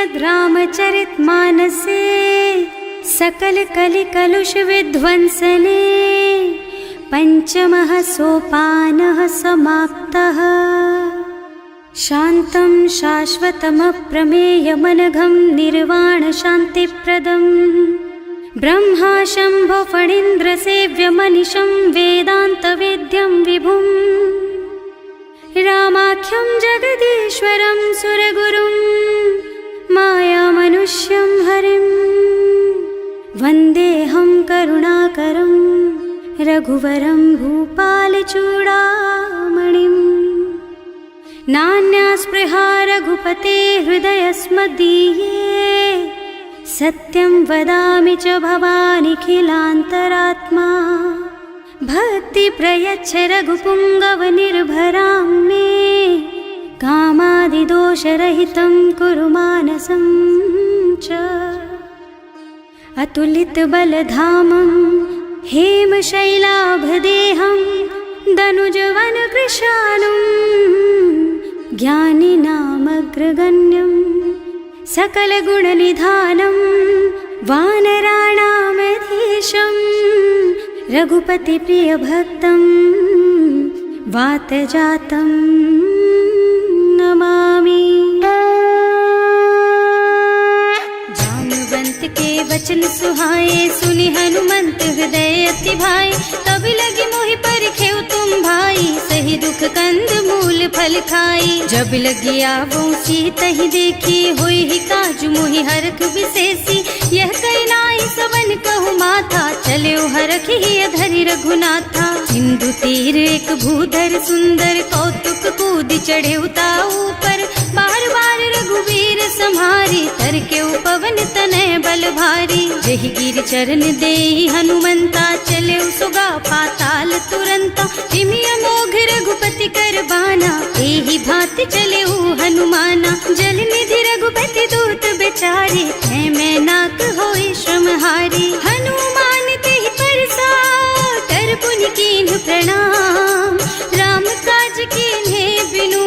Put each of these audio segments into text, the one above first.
श्रीमद्रामचरितमानसे सकल कलि कलुष विध्वंसने पंचमः सोपानः समाप्तः। शान्तं शाश्वतमप्रमेयमनघं निर्वाण शान्तिप्रदं ब्रह्मा शम्भो फणीन्द्रसेव्यमनिशं वेदान्तवेद्यं विभुं रामाख्यं जगदीश्वरं सुरगुरुं मायामनुष्यं हरिं वन्देऽहं करुणाकरं रघुवरं भूपालचूडामणिम्। नान्यास्पृहा रघुपते हृदयस्मदीये सत्यं वदामि च भवानिखिलान्तरात्मा। भक्ति प्रयच्छ रघुपुङ्गवनिर्भरां मे कामादिदोषरहितं कुरु मानसं च। अतुलितबलधामं हेमशैलाभदेहं दनुजवनकृशानुं ज्ञानिनामग्रगण्यं सकलगुणनिधानं वानराणामधीशं रघुपतिप्रियभक्तं वातजातं नमामि। जाम्बवंत के वचन सुहाए सुनि हनुमंत हृदय अति भाए। तब लगी मोहि परखेउ तुम भाई सही दुख कंद मूल फल खाई। जब लगी आवो सीतहि देखी होई ही काजु मोहि हरख विशेषी। यह कई नाई सवन कहु माथा चले हरख ही अधरि रघुनाथा। सिंधु तीर एक भूधर सुंदर कौतुक कूद चढ़े उताऊ पर। बार बार रघुवीर सम्हारी तर के पवन तनय बल भारी। जहि गिर चरण देहि हनुमंता चले सुगा पाताल तुरंता। हिमि अमोघ रघुपति कर बाना एहि भांति चले हनुमाना। जल निधि रघुपति दूत बेचारे है मैं नाक होई श्रमहारी। हनुमान तेहि परसा कर पुनि कीन्ह प्रणाम। राम काज कीन्हे बिनु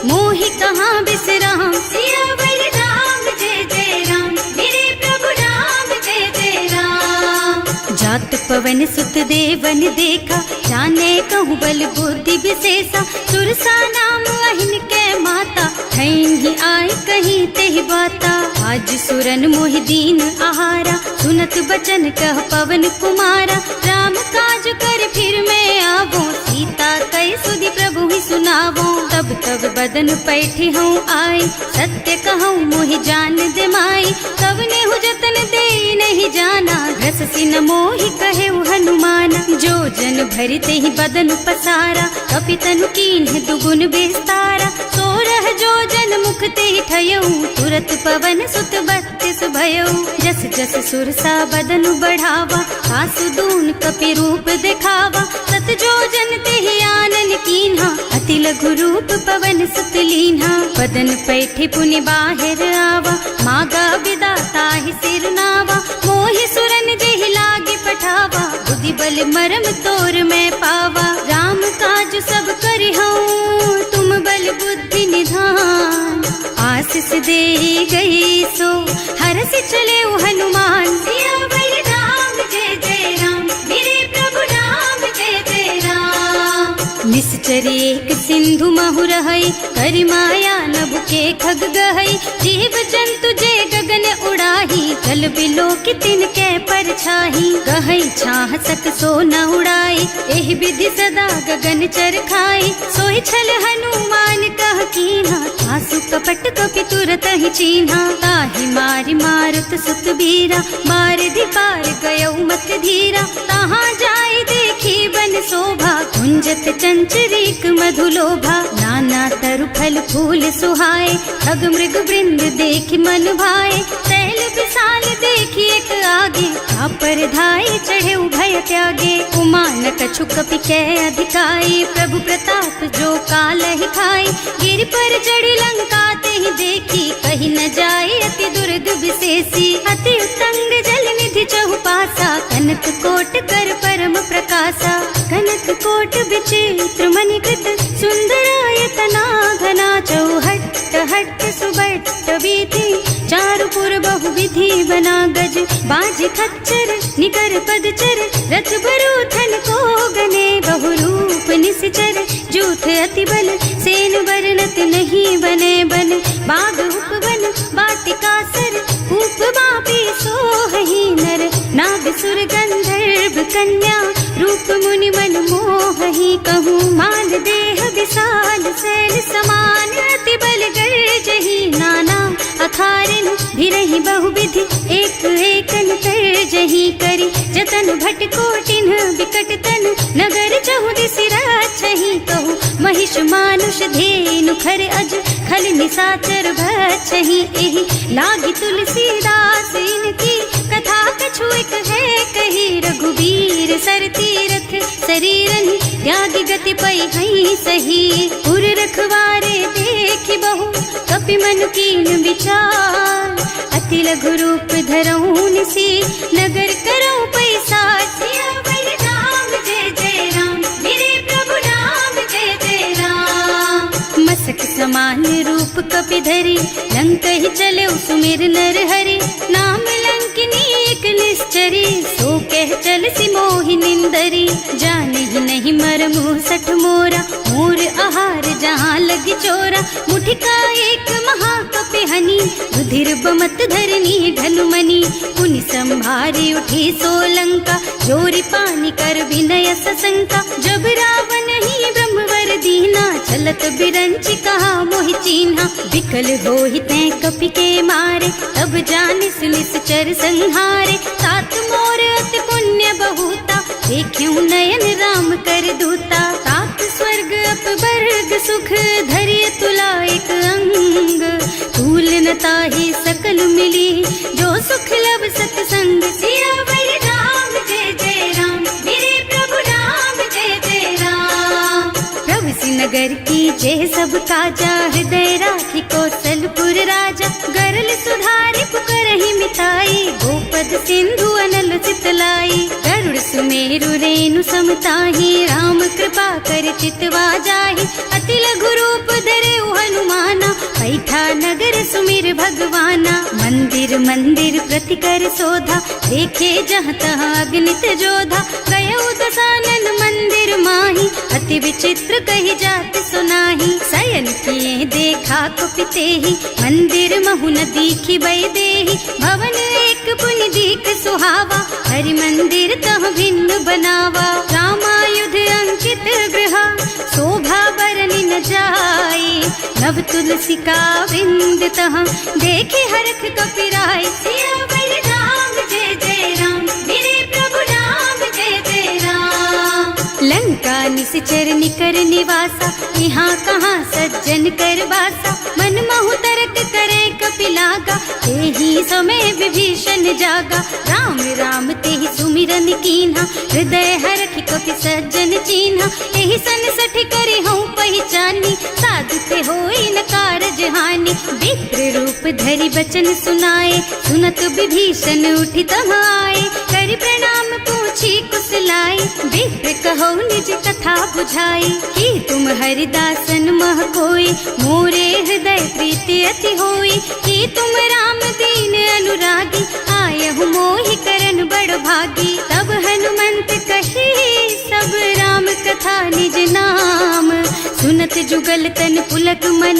मोहि कहाँ बिसराम। सियावर राम जय जय राम मेरे प्रभु राम जय जय राम। जात पवन सुत देवन देखा जाने कहूँ बल बुद्धि विशेषा। सुरसा नाम अहिन के माता ही आय कहीं तेहि बाता। आज सुरन मोहि दीन आहारा सुनत बचन कह पवन कुमारा। राम काज कर फिर मैं आवो सीता कई सुधि प्रभु ही सुनावो। तब तब बदन पैठी हूँ आई सत्य कहूँ मोहि जान दे माई। तब नेहु जतन दे नहीं जाना रस सिन मोहि कहे हनुमाना। जो जन भरते ही बदन पसारा कपितनु कीन्ह दुगुन बेस्तारा। सोरह जो जन मुख ते ठयऊ तुरत पवन सुत बत्तिस भयऊ। जस जस सुरसा बदन बढ़ावा आसु दून कपि रूप दिखावा। सत जो जन ते आनन कीन्हा अति लघु रूप पवन सुत लीन्हा। बदन पैठे पुनि बाहिर आवा मागा विदाता ही सिर नावा। मोहि सुरन जेहि लागे पठावा बुद्धि बल मरम तोर मैं पावा। राम काज सब करिहऊँ तुम बल बुद्धि निधान। आशीष दे गई सो हरस चले हनुमान। सियावर राम जय जय राम मेरे प्रभु राम जय जय राम। निश्चर एक सिंधु महु रहई करि माया नभ के खग गहई। जीव जंतु जे गगन उड़ाही जल बिलो की तिनके परछाही। गहई छाह सक सो न उड़ाई एहि विधि सदा गगन चर खाई। सोई छल हनुमान कह कीन्हा आसु कपट कपि तुरत ही चीन्हा। ताहि मारि मारुत सुत बीरा मार दी पार गयऊ मत धीरा। तहाँ जाय देखी बन शोभा कुंजत चंचरीक मधुलोभा। नाना तरु फल फूल सुहाए खग मृग वृंद देखि मन भाए। तैल विशाल देखी एक आगे पर धाई चढ़े भय त्यागे। उमान कछु कपि के अधिकाई प्रभु प्रताप जो काल ही खाई। गिर पर चढ़ी लंका ते ही देखी कहीं न जाए अति दुर्ग विशेषी। अति उत्तंग जल निधि चहुपासा कनक कोट कर परम प्रकाशा। कनक कोट विचित्र मणिकृत सुंदरायतना घना चौहट्ट हट्ट सुबट बट्ट बीती चारुपुर बहुविधि बना गज बाज खच्चर निकर पदचर रथ बरूथन को गने बहुरूप निश्चर जूथ अति बल सेन वर्णत नहीं बने बन बाग उपवन वाटिका सर कूप बापी सोहहि नर नाग सुर गंधर्व कन्या रूप मुनि मन मोहहि कहूँ माल देह विशाल शैल समान अति बल गर्जहि नाना अखारिन भिरहि बहुविधि एक एकन तरजहि करि जतन भट कोटिन विकट तन नगर चहुदिस राछहि कहूँ महिष मानुष धेनु खर अज खल निसाचर भक्षहि एहि लागी तुलसीदास इनकी कथा कछु एक है कही रघुवीर सर तीरथ शरीरन त्यागी गति पै हई सही पुर रखवारे देखि बहु कपि मन कीन विचार अति लघु रूप धरऊं निसी नगर करऊं पैसा सियावर राम जय जय राम मेरे प्रभु राम जय जय राम मसक समान रूप कपि धरी लंक ही चले सुमिर नर हरि नाम लंकिनी एक निश्चरी सो कह चल सी मोहि निंदरी जाने ही नहीं मर मुँह सठ मोरा मोर आहार जहाँ लगी चोरा मुठिका एक महाकपि हनी रुधिर बमत धरनी ढनुमनी पुनि संभारी उठी सोलंका जोरी पानी कर विनय सशंका जब रावण ही ब्रह्मवर दीना चलत बिरंची कहा मोहि चीन्हा विकल होहि तै कपि के मारे तब जानिस निश्चर संहारे तात मोर अति पुण्य बहुता देखूं नयन राम कर दूता तात स्वर्ग अपवर्ग सुख धरिय तुला एक अंग तूल न ताहि सकल मिली जो सुख लब सत्संग सियावर राम जय जय राम मेरे प्रभु राम जय जय राम प्रभु सी नगर की जय सब काजा हृदय राखी कौशलपुर राजा गरल सुधारी पुकरहि मिताई गोपद सिंधु अनल चितलाई गरुड़ सुमेरु रेणु समताहि राम कृपा कर चितवा जाहि अति लघु रूप धरे हनुमाना पैठा नगर सुमिर भगवाना मंदिर मंदिर प्रति कर शोधा देखे जहाँ तहाँ अग्नित जोधा गयो दसानन मंदिर माही अति विचित्र कही जात सुनाही शयन किए देखा कुपिते ही मंदिर महु न दीखी बई देही भवन एक पुनि दीख सुहावा हरि मंदिर तह भिन्न बनावा रामायुध अंकित गृह शोभा बरनि न जाई नव तुलसी का वृंद तह देखे हरख कपिराई सियावर राम जय जय राम मेरे प्रभु राम जय जय राम लंका निश्चर निकर निवासा यहाँ कहाँ सज्जन कर बासा मन महु तरक करे कपिलागा तेहि समय विभीषण जागा राम राम तेहि सुमिरन कीन्हा हृदय हरख कपि सज्जन चीन्हा एहि सन सठ करे हूँ पहचानी साधु ते होई न कारज हानि विप्र रूप धरि बचन सुनाए सुनत विभीषण उठि तहाँ आए करि प्रणाम पूछी कुशलाई विप्र कहो निज कथा बुझाई कि तुम हरिदासन मह कोई मोरे हृदय प्रीति अति होई कि तुम राम दीन अनुरागी आयहु मोहि करन बड़ भागी तब हनुमंत कही सब राम कथा निज नाम सुनत जुगल तन पुलक मन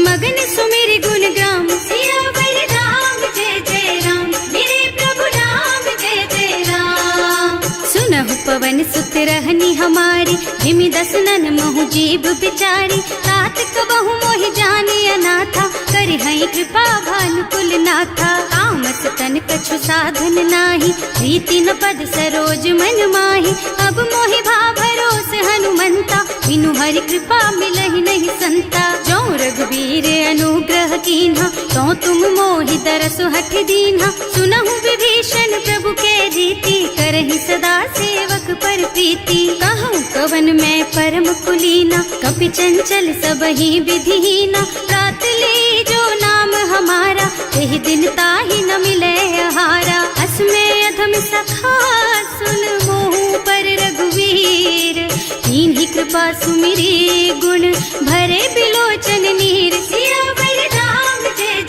मगन सुमिर गुण ग्राम सियावर राम जय जय राम मेरे प्रभु राम जय जय राम सुनहु पवन सुत रहनी हमारी जिमि दसनन महु जीव बिचारी तात कबहु मोहि जानी अनाथा करि हई कृपा भानुकुल नाथा तामस तन कछु साधन नाही प्रीति न पद सरोज मन माही अब मोहि भा भरोस हनुमंता बिनु हरि कृपा मिलहि नहीं संता जो रघुवीर अनुग्रह कीन्हा तो तुम मोहि दरसु हठ दीन्हा सुनहु विभीषण प्रभु के रीति करहि सदा सेवक पर प्रीति कहूँ कवन मैं परम कुलीना कपि चंचल सबहि विधिहीना रात ले जो नाम हमारा तेहि दिन ताहि न मिले आहारा असमय अधम सखा सुन मोहु पर रघुवीर तीन्ही कृपा सुमिरी गुण भरे बिलोचन नीर सियावर राम जय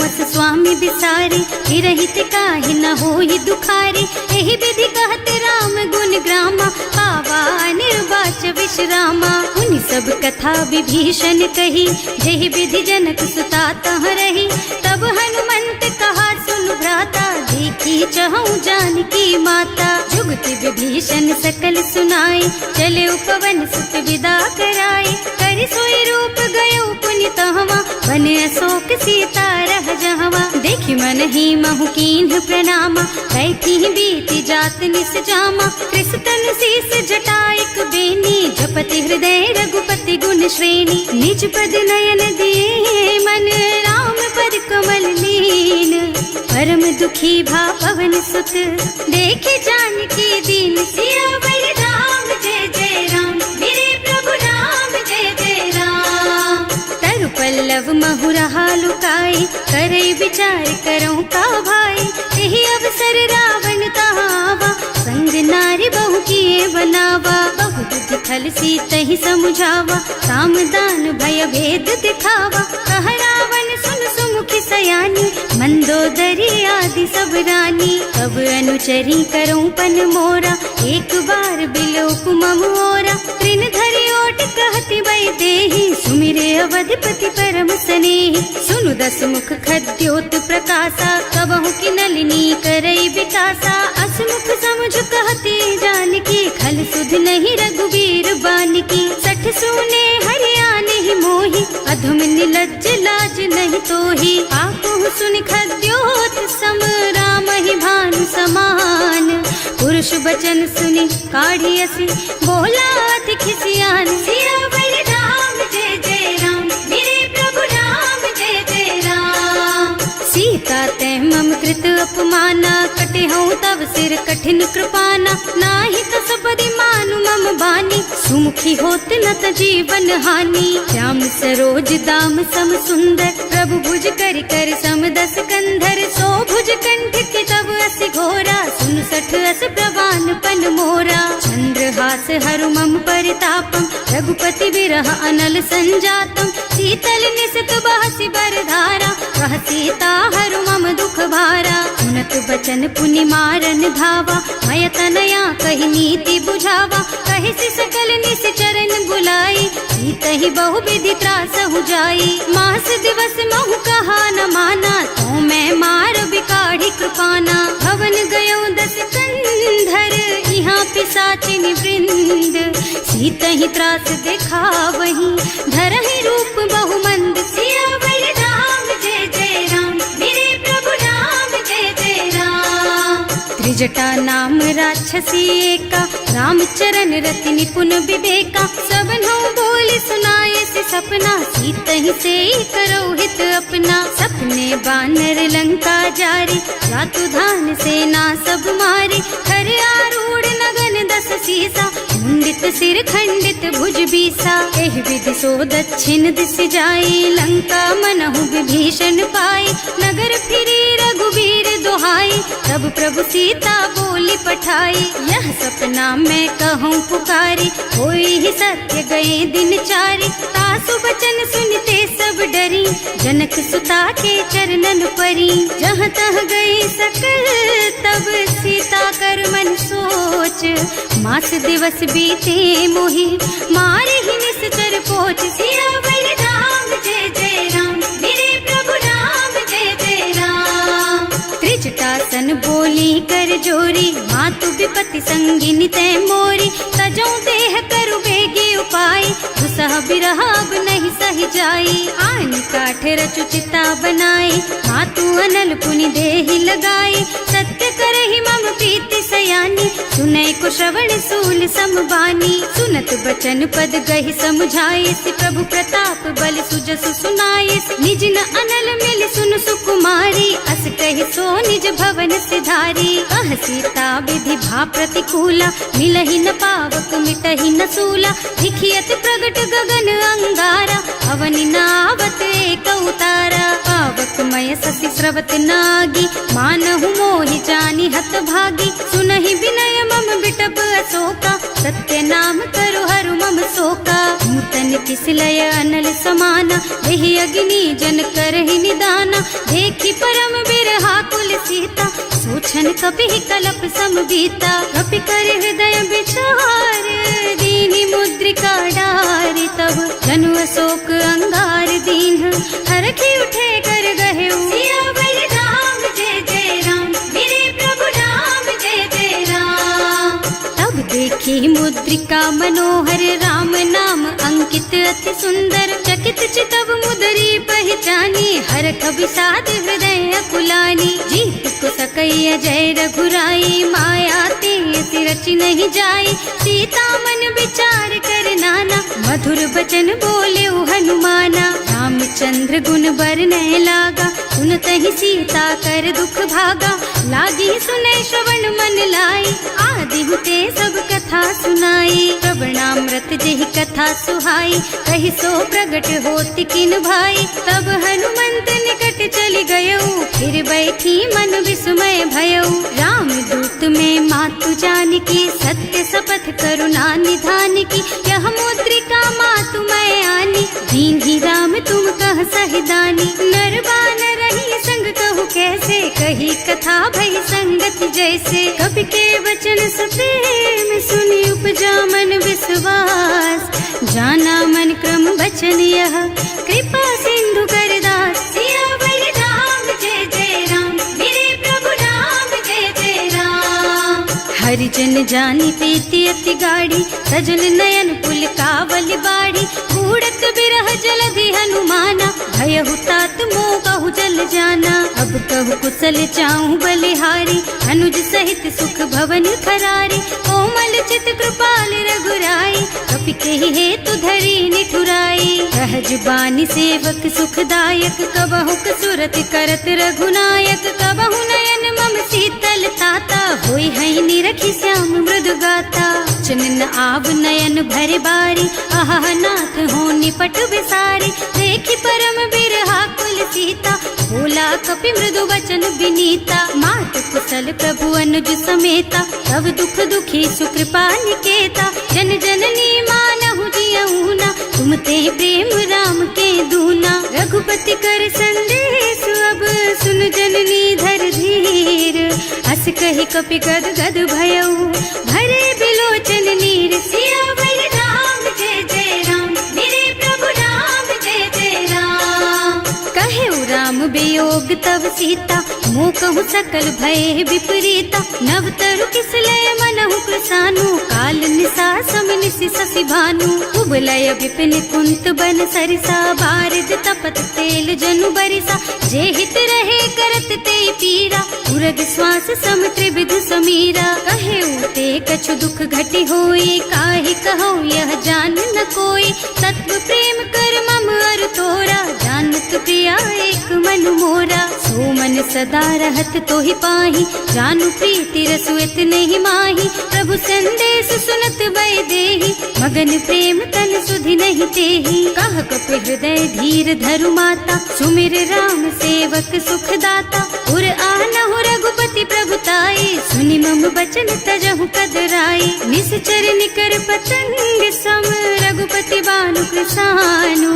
बस स्वामी बिसारी, रहित काहे न होई दुखारी। एहि विधि कहत राम गुण ग्रामा, पावा निर्वाच विश्रामा। उन सब कथा विभीषण कही, जेहि विधि जनक सुता तह रही। तब हनुमंत कहा सुन भ्राता, देखी चहु जानकी माता। जुगति विभीषण सकल सुनाई, चले उपवन सुत विदा कराई। कर सोई रूप गयो पुनि तहवा, बन अशोक सीता रह जहवा। देखि मन ही महु कीन्ह प्रणामा, कैथी बीति जात निस जामा। कृष्ण शीस जटाइक बेनी, जपति हृदय रघुपति गुण श्रेणी। निज पद नयन दिए मन, राम पद कमल लीन। परम दुखी भा पवन सुत, देखे जानकी दीन। सियावर राम जय जय राम, मेरे प्रभु राम जय जय राम। तरु पल्लव महु रहा लुकाई, करई विचार करऊं का भाई। यही अवसर रावण तहावा, संग नारी बहु किए बनावा। बहु दुख खल सीतहि समुझावा, साम दान भय भेद दिखावा। कह रावण सुन सुमुखी सयानी, मंदोदरी आदि सब रानी। अब अनुचरी करऊं पन मोरा, एक बार बिलोक मम ओरा। त्रिन धरि ओट कहति वै देहि, सुमिरे अवधपति परम स्नेहि। सुनु दस मुख खद्योत प्रकाशा, कबहु की नलिनी करई विकासा। असमुख समझ कहती जानकी, खल सुध नहीं रघुवीर बानकी। सठ सूने हरियाणा ही मोही, अधम निलज्ज लाज नहीं तोही। आपहु सुन खद्योत सम, राम ही भानु समान। पुरुष बचन सुनि काढ़ी असी, बोला अति खिसियान। सियावर राम जय जय राम, मेरे प्रभु राम जय जय राम। सीता तै मम कृत अपमाना, कटे हूँ तब सिर कठिन कृपाना। नाही तो सबरी मानु मम बानी, सुमुखी होत न त जीवन हानि। श्याम सरोज दाम सम सुंदर, प्रभु भुज कर कर सम दस कंधर। सो भुज कंठ के तब अस घोरा, सुन सठ अस प्रवान पन मोरा। चंद्रहास हरु मम परितापम, रघुपति विरह अनल संजातम। शीतल निसित बहसि बरधारा, वह सीता हरु मम दुख भारा। सुनत बचन पुनि मारन धावा, मय तनया कहि नीति बुझावा। कहि सि सकल निस चरण बुलाई, सीतहि बहु विधि त्रासहु जाई। मास दिवस महु कहा न माना, तो मैं मार बिकाढ़ी कृपाना। भवन गयो दस कंधर, यहाँ पिशाचिनी वृंद। सीतहि त्रास दिखावहि, धरहि रूप बहु मंद। सियावर राम जय जय राम, मेरे प्रभु राम जय जय राम। त्रिजटा नाम राक्षसी एका, राम चरण रति निपुण विवेका। सबनो बोली सुनाए से सपना, सीतहि से करो हित अपना। सपने बानर लंका जारी, जातु धान सेना सब मारी। खर आरूढ़ नगन दस सीसा, मुंडित सिर खंडित भुज बीसा। एहि विधि सो दक्षिण दिस जाई, लंका मनहु विभीषण पाई। नगर फिरी रघुवीर दुहाई, तब प्रभु सीता बोली पठाई। यह सपना मैं कहूँ पुकारी, होई ही सत्य गए दिन चारी। तासु बचन सुनते सब डरी, जनक सुता के चरणन परी। जहाँ तह गई सकल तब सीता कर मन सोच। मास दिवस बीते मोहि, मारे ही निश्चर पोच। सियावर राम जय जय राम, मेरे प्रभु राम जय जय राम। त्रिजटासन बोली कर जोरी, मातु विपति संगिनी तै मोरी। तजौ देह करु बेगे उपाय, दुसह बिरह अब नहीं सही जाई। आन काठ रचु चिता बनाए, मातु अनल पुनि देहि लगाए। सत्य करहि मम प्रीति सयानी, सुनै को श्रवण सूल समबानी। सुनत बचन पद गहि समुझाए, प्रभु प्रताप बल सुजसु सुनाए। निज न अनल मिल सुन सुकुमारी, अस कहि सो निज भवन सिधारी। कह सीता विधि भा प्रतिकूला, मिलहि न पावक मिटहि न सूला। लिखियत प्रगट गगन अंगारा, अवनि नावत एक उतारा। पावक मय ससि स्रवत नागी, मानहु मोहि जानि हत भागी। सुनहि विनय मम बिटप अशोका, सत्य नाम करु हरु मम शोका। नूतन की विसलय अनल समाना, देहि अग्नि जन करहि निदाना, देखी परम बिरहा कुल सीता, सोचन कपि कलप सम बीता, कपि कर हृदय विचार, दीनी मुद्रिका डारि, तब जनु अशोक अंगार दीन, हरखि उठे कर गहे सियावर राम जय जय राम, मेरे प्रभु राम जय जय राम। तब देखी मुद्रिका मनोहर, राम नाम अंकित अति सुंदर, चकित चितव मुदरी पहचानी, हरख विषाद हृदय अकुलानी, जीत को सकैया जय रघुराई, माया ते रचि नहीं जाई, सीता मन विचार कर नाना, मधुर बचन बोले हनुमाना, रामचंद्र गुण बरनय लागा, सुनतहि सीता कर दुख भागा, लागी सुनै श्रवण मन लाई, आदि ते सब कथा सुनाई, श्रवणामृत जेहि कथा सुहाई, कहि सो प्रगट होति किन भाई, तब हनुमंत निकट चली गयऊ, फिर बैठी मन विस्मय भयऊ, राम दूत में मातु जानकी, सत्य शपथ करुणा निधान की, यह मुद्रिका मातु मैं आनी, दीन ही राम तुम कह सहिदानी, नरबान रही संग कहु कैसे, कही कथा भई संगत जैसे, कवि के वचन सप्रेम सुनि उपजा मन विश्वास, जाना मन क्रम वचन यह, कृपा सिंधु कर दास, सियावर राम जय जय राम, मेरे प्रभु राम जय जय राम। हरिजन जानी प्रीति अति गाढ़ी, सजल नयन पुल कावल बाड़ी, बूढ़त बिरह जलधि हनुमाना, भयहु तात मोह कहु जल जाना, अब कहु कुशल चाहूं बलिहारी, अनुज सहित सुख भवन खरारी, कोमल चित कृपाल रघुराई, कपि केहि हेतु धरी निठुराई, सहज बानी सेवक सुखदायक, कबहु सुरति करत रघुनायक, कबहु नयन मम शीतल ताता, होई है निरखी श्याम मृदु गाता, चनन आव नयन भर बारी, आह नाथ हो निपट विसारी, देखी परम बिरहा कुल सीता, बोला कपि मृदु वचन विनीता, मात कुशल प्रभु अनुज समेता, तब दुख दुखी सुकृपा निकेता, जन जननी मानहु जियऊना, तुम ते प्रेम राम के दूना, रघुपति कर संदेश अब सुन जननी धर धीर, हस कहि कपि गद गद भयऊ, भरे बिलोचन नीर, सियावर राम जय जय राम, मेरे प्रभु राम जय जय राम। कहेउ राम वियोग तब सीता, मोह कहु सकल भय विपरीता, नव तरु किसलय मनहु कृसानु, काल निसा सम निसि शशि भानु, उबलय विपिन कुंत बन सरिसा, बारिद तपत तेल जनु बरिसा, जे हित रहे करत ते पीरा, उरग श्वास सम त्रिविध समीरा, कहेउ ते कछु दुख घटी होई, काहि कहूँ यह जान न कोई, तत्व प्रेम कर मम अर तोरा, जानत प्रिया एक मन मोरा, सो मन सदा रहत तोहि पाही, जानु प्रीति रसु इतने माही, प्रभु संदेश सुनत वै देही, मगन प्रेम तन सुधि नहीं तेही, कह कपि हृदय धीर धरु माता, सुमिर राम सेवक सुख दाता, उर आनहु रघुपति प्रभुताई, सुनि मम बचन तजहु कदराई, निश्चर निकर पतंग सम, रघुपति बानु कृसानु,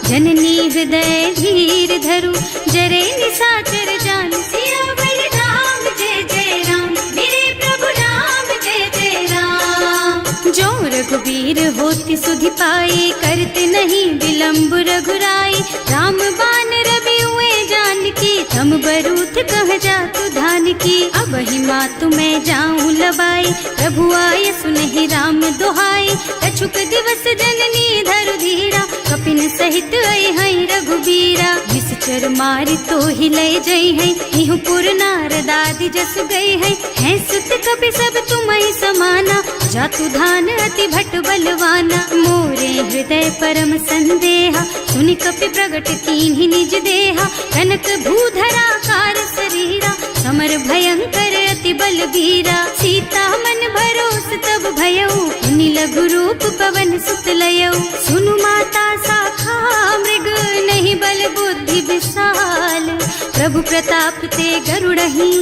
जननी हृदय धीर धरु, जरे निशाचर जान, सियावर राम जय जय राम, मेरे प्रभु राम जय जय राम। जो रघुवीर होति सुधि पाई, करते नहीं विलम्ब रघुराई, राम बान रवि हुए जानकी, तम बरूथ कह जातु धान की, अब ही मातु मैं जाऊं लबाई, प्रभु आय सुनहि राम दुहाई, कछुक दिवस जननी धरु धीरा, कपिन सहित आई है रघुबीरा, निश्चर मारि तो ही लय जई है, इहु पुर नारद आदि जस गई है सुत कपि सब तुम्हि समाना, जातु धान अति भट बलवाना, मोरे हृदय परम संदेहा, सुनि कपि प्रगट कीन्हि निज देहा, कनक भूधरा कार शरीरा, समर भयंकर अति बलबीरा, सीता मन भरोस तब भयऊ, मुनि लघु रूप पवन सुत लयऊ, सुनु माता शाखा मृग नहीं बल बुद्धि विशाल, प्रभु प्रताप ते गरुड़हि,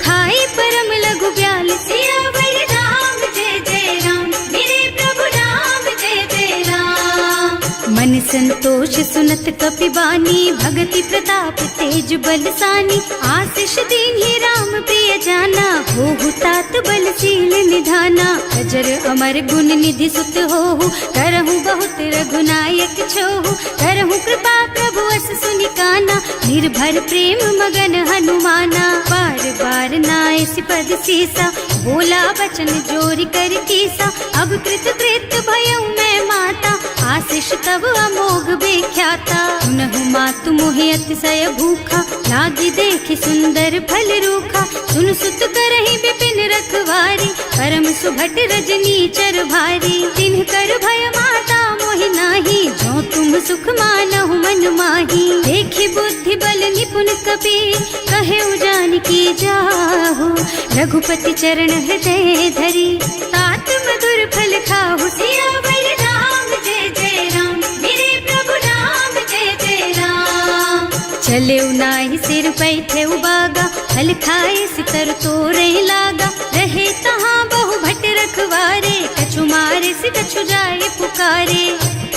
खाई परम लघु ब्याल, सियावर राम जय जय राम, मेरे प्रभु राम जय जय राम। संतोष सुनत कपिबानी, भगति प्रताप तेज बलसानी। आशीष दीन्हि राम प्रिय जाना, होहु तात बलशील निधाना। अजर अमर गुण निधि सुत होहु, करहु बहुत रघुनायक छोहु। करहु कृपा प्रभु अस सुनि काना, निर्भर प्रेम मगन हनुमाना। बार बार नाय सिपद सीसा, बोला बचन जोरि कर कीसा। अब कृत कृत भयउ मैं माता, आशीष तब अमोघ बेख्याता। सुनहु मातु मोहि अतिशय भूखा, लागी देखि सुंदर फल रूखा। सुन सुत करहि विपिन रखवारी, परम सुभट रजनी चर भारी। तिन्ह कर भय माता मोहि नाही, जो तुम सुख मानहु मन माही। देखि बुद्धि बल निपुण कबीर, कहे जानकी जाहु। रघुपति चरण हृदय धरी, तात मधुर फल खाहु। सियावर राम जय जय राम, मेरे प्रभु राम जय जय राम। चले नाहि सिर पैठे उबागा, फल खाए सितर तोरे लागा। रहे तहाँ बहु भट रखवारे, कछु मारे से कछु जाए पुकारे।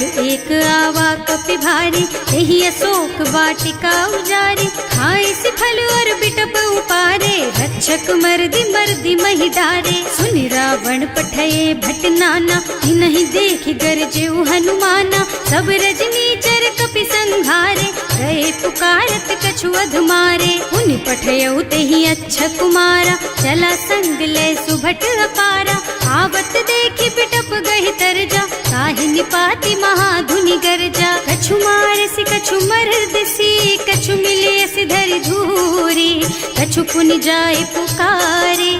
एक आवा कपि भारी, यही अशोक वाटिका उजारी। खाए से फल और बिटप उपारे, रक्षक मर्दी महि डारे। सुनि रावण पठये भट नाना, नहीं देखि गरजेउ हनुमाना। सब रजनी चर कपि संघारे, गए पुकारत कछु अधमारे। उनि पठयउ तेहि अच्छा कुमारा, चला संग ले सुभट अपारा। आवत देखि बिटप गहि तरजा, ताहि निपाति महाधुनि गरजा। कछु मारसि कछु मरदसी, कछु मिले सि धरि धूरी। कछु पुनि जाए पुकारे,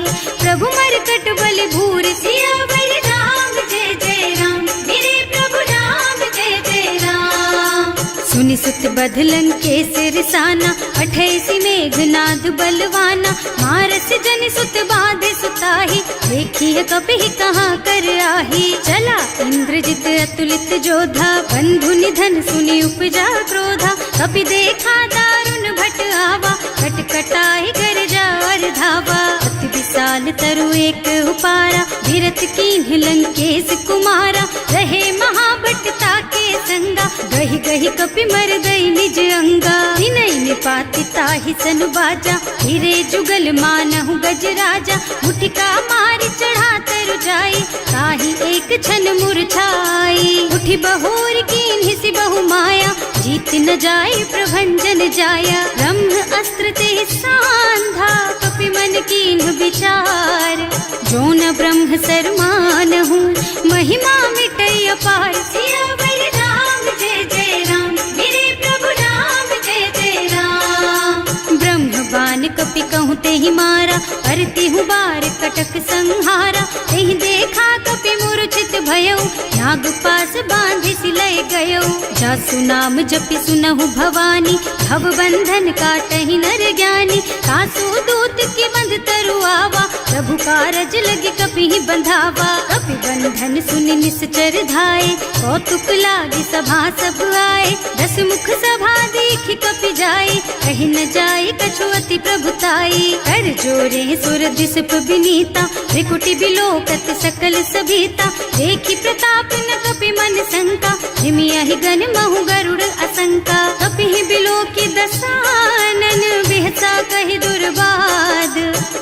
प्रभु मरकट बल भूरि। सियावर राम जय जय राम, मेरे प्रभु राम जय जय राम। सुनि सुत बध लंकेश रिसाना, अठैसी मेघनाद बलवाना। मारस जन सुत बाधे सुताही, देखी कपि कहाँ कर आही। चला इंद्रजित अतुलित जोधा, बंधु निधन सुनि उपजा क्रोधा। कपि देखा दारुण भट आवा, कटकटाई गरजा और धावा। अति विशाल तरु एक उपारा, धीरथ कीन्ह लंकेश कुमारा। रहे महाभट ताके संगा, गहि गहि कपि मर गई निज अंगा। विनय निपाति ताहि सन बाजा, हिरे जुगल मानहु गज राजा। मुठिका मारि चढ़ा तरु जाई, ताहि एक छन मूर्छाई। उठि बहोर कीन्हि सि बहु माया, जीत न जाय प्रभंजन जाया। ब्रह्म अस्त्र ते सांधा, कपि मन कीन्ह विचार। जो न ब्रह्म सर मानहु, महिमा मिटै अपार। सियावर राम जय जय राम, मेरे प्रभु राम जय जय राम। ब्रह्म बान कपि कहूँ तेहि मारा, करती हूँ बार कटक संहारा। तेहि देखा कपि मूर्छित भयउ, नाग पास बांधि सिलय गयौ। जासु नाम जपि सुनहु भवानी, भव बंधन काटहि नर ज्ञानी। कासु दूत के बंध तरु आवा, प्रभु कारज लगे कपि ही बंधावा। कपि बंधन सुनि निश्चर धाये, कौतुक लागी सभा सब आए। दस मुख सभा देखि कपि जाए, कहि न जाए कछु अति प्रभुताई। कर जोरे सुर दिसप विनीता, त्रिकुटि बिलोकत सकल सभीता। देखि प्रताप न कपि मन शंका, हिमियहि गन महु गरुड़ असंका। कपि ही बिलोकि दसानन, बिहसा कहि दुर्बाद।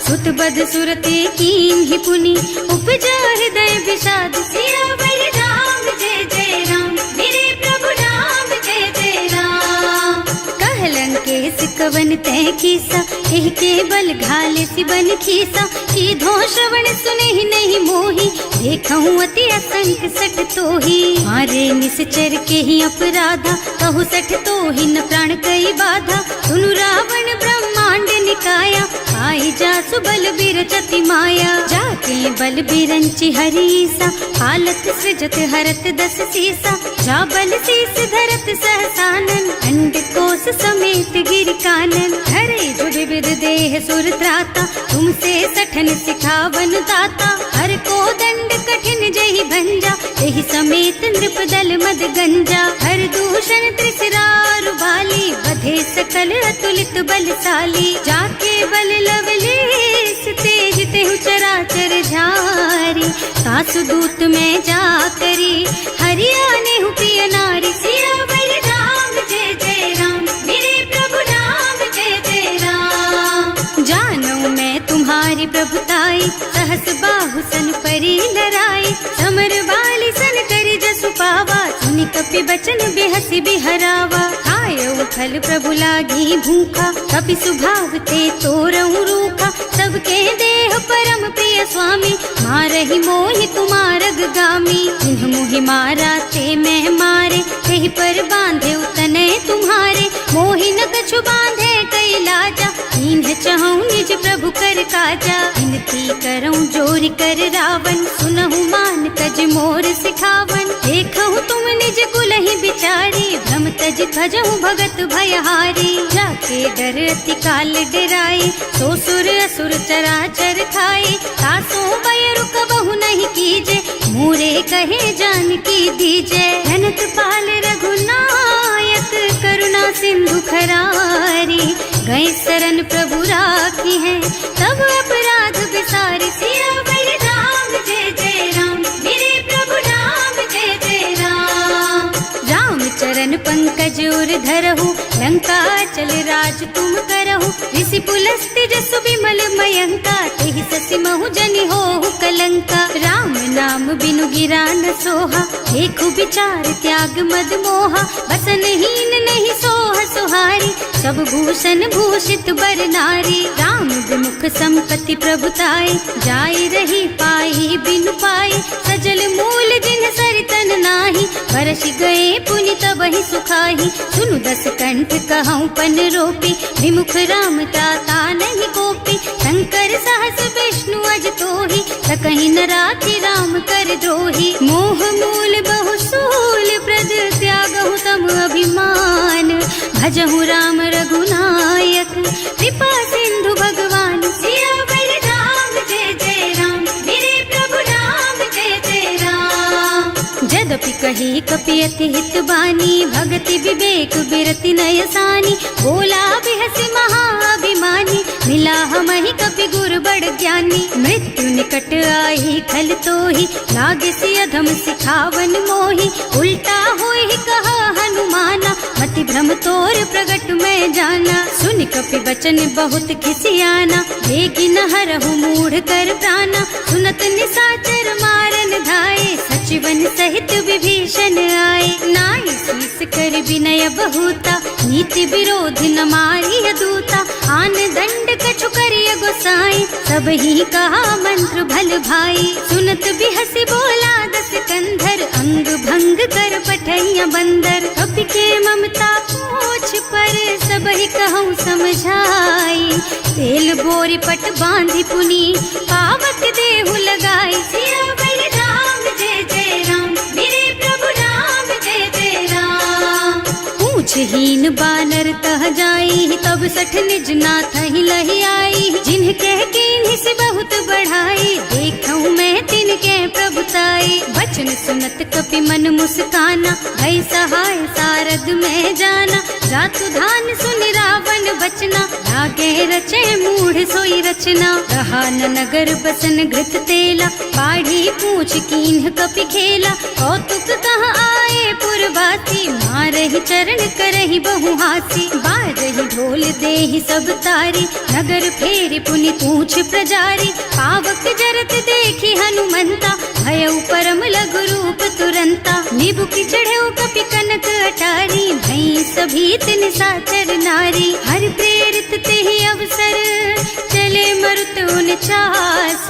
सुत बद सुरते कीन्हि पुनि, उपजा हृदय विषाद। सियावर राम जय जय राम, मेरे प्रभु राम जय जय राम। कह लंकेश कवन तै कीसा, एहि के बल घाले सि बन खीसा। कीधो श्रवण सुनहि नहीं मोहि, देखहु अति असंख सठ तोहि। मारे निश्चर के ही अपराधा, कहु सठ तोहि न प्राण कई बाधा। सुनु रावण ब्रह्मांड निकाया, आई जासु बल बिरचति माया। जाके बल बिरंचि हरीसा, हालत सृजत हरत दस सीसा। जा बल शीस धरत सहसानन, अंड कोस समेत गिर कानन। हरे जो विविध देह सुर त्राता, तुमसे सठन सिखावन दाता। हर को दंड कठिन जहि भंजा, एहि समेत नृप दल मद गंजा। हर दूषण त्रिसरारु बाली, बधे सकल अतुलित बलशाली। जाके बल लवलेश तेज तेहु चराचर झारी। सासु दूत में जा करी हरियाणे हूँ प्रिय नारी। सियावर राम जय जय राम, मेरे प्रभु राम जय जय राम। जानू मैं तुम्हारी प्रभुताई, सहस बाहु सन परी लराई। समर बाली सन करी जसु पावा, सुनि कपि बचन बेहसी बिहरावा। खायो फल प्रभु लागी भूखा, कपि सुभाव ते तोरऊ रूखा। सबके देह परम प्रिय स्वामी, मारहि मोहि तुमारग गामी। जिन्ह मोहि मारा ते मैं मारे, तेहि पर बांधे तने तुम्हारे। मोहि न कछु बांधे कई लाजा, इन्ह चहु निज प्रभु कर काजा। विनती करऊं जोरि कर रावण, सुनहु मान तज मोर सिखावन। देखहु तुम निज कुलहि बिचारी, भ्रम तज भजहु भगत भयहारी। जाके डर अति काल डराई, सो सुर असुर चराचर खाए। तासो भय रुक बहु नहीं कीजे, मोरे कहे जानकी दीजे। धनत पाल रघुनायक, करुणा सिंधु खरारी। गए शरण प्रभु राखी है, तब अपराध विसारी। सियावर राम जय जय राम, मेरे प्रभु राम जय जय राम। राम चरण पंकज उर धरहु, लंका चल राज तुम करहु। ऋषि पुलस्त्य जसु विमल मयंका, तेहि ससि महु जनि होहु कलंका। राम नाम बिनु गिरा न सोहा, देखु विचार त्याग मद मोहा। बसन हीन नहीं सोह सुहारी, सब भूषण भूषित बर नारी। राम विमुख संपत्ति प्रभुताई, जाय रही पाई बिनु पाई। सजल मूल जिन सरितन नाही, बरस गए पुनि तबहि सुखाही। सुनु दस कंठ कहऊँ पन रोपी, विमुख राम ताता नहीं कोपी। शंकर सहस विष्णु अज तोहि, सकहि न राखि राम कर द्रोही। मोह मूल बहु सूल प्रद, त्यागहु तम अभिमान। भजहु राम रघुनायक, कृपा सिंधु भगवान। सियावर राम जय जय राम, मेरे प्रभु राम जय जय राम। जदपि कही कपि अति हित बानी, भगति विवेक बिरति नय सानी। बोला बिहसि महाअभिमानी, मिला हमहि कपि गुर बड़ ज्ञानी। मृत्यु निकट आई खल तोहि, लागे सि अधम सिखावन मोहि। उल्टा होई कहा हनुमाना, मति भ्रम तोर प्रगट में जाना। सुनि कपि बचन बहुत खिसियाना, देगी न हरहु मूढ़ कर प्राणा। सुनत निशाचर मारन धाये, सचिवन सहित विभीषण आए। नाई शीस कर विनय बहुता, नीति विरोध न मारिय दूता। आन दंड कछु करिय गोसाई, सब ही कहा मंत्र भल भाई। सुनत बिहसि बोला दस कंधर, अंग भंग कर पठैया बंदर। कपि के ममता पूछ पर, सब ही कहूँ समझाई। तेल बोरी पट बांधि पुनी, पावक देहु लगाई। सियावर राम जय जय राम, मेरे प्रभु राम जय जय राम। पूछहीन बानर तह जाई, तब सठ निज नाथ ही लही आई। जिन्ह कह कीन्हि से बहुत बढ़ाई, देखऊँ मैं तिनके प्रभुताई। वचन सुनत कपि मन मुस्काना, भई सहाय सारद में जाना। जातु धान सुनि रावण बचना, लागे रचे मूढ़ सोई रचना। रहा न नगर बसन घृत तेला, बाढ़ी पूछ कीन्ह कपि खेला। कौतुक कह आए पुरवासी, मारहि चरण करहि बहु हासी। बाजहि ढोल देहि सब तारी, नगर फेरि पुनि पूछ प्रजारी। पावक जरत देखि हनुमंता, भयउ परम लघु रूप तुरंता। निबुकि चढ़ऊ कपि कनक अटारी, भई सभीत निशाचर नारी। हर प्रेरित तेहि अवसर, चले मरुत उनचास।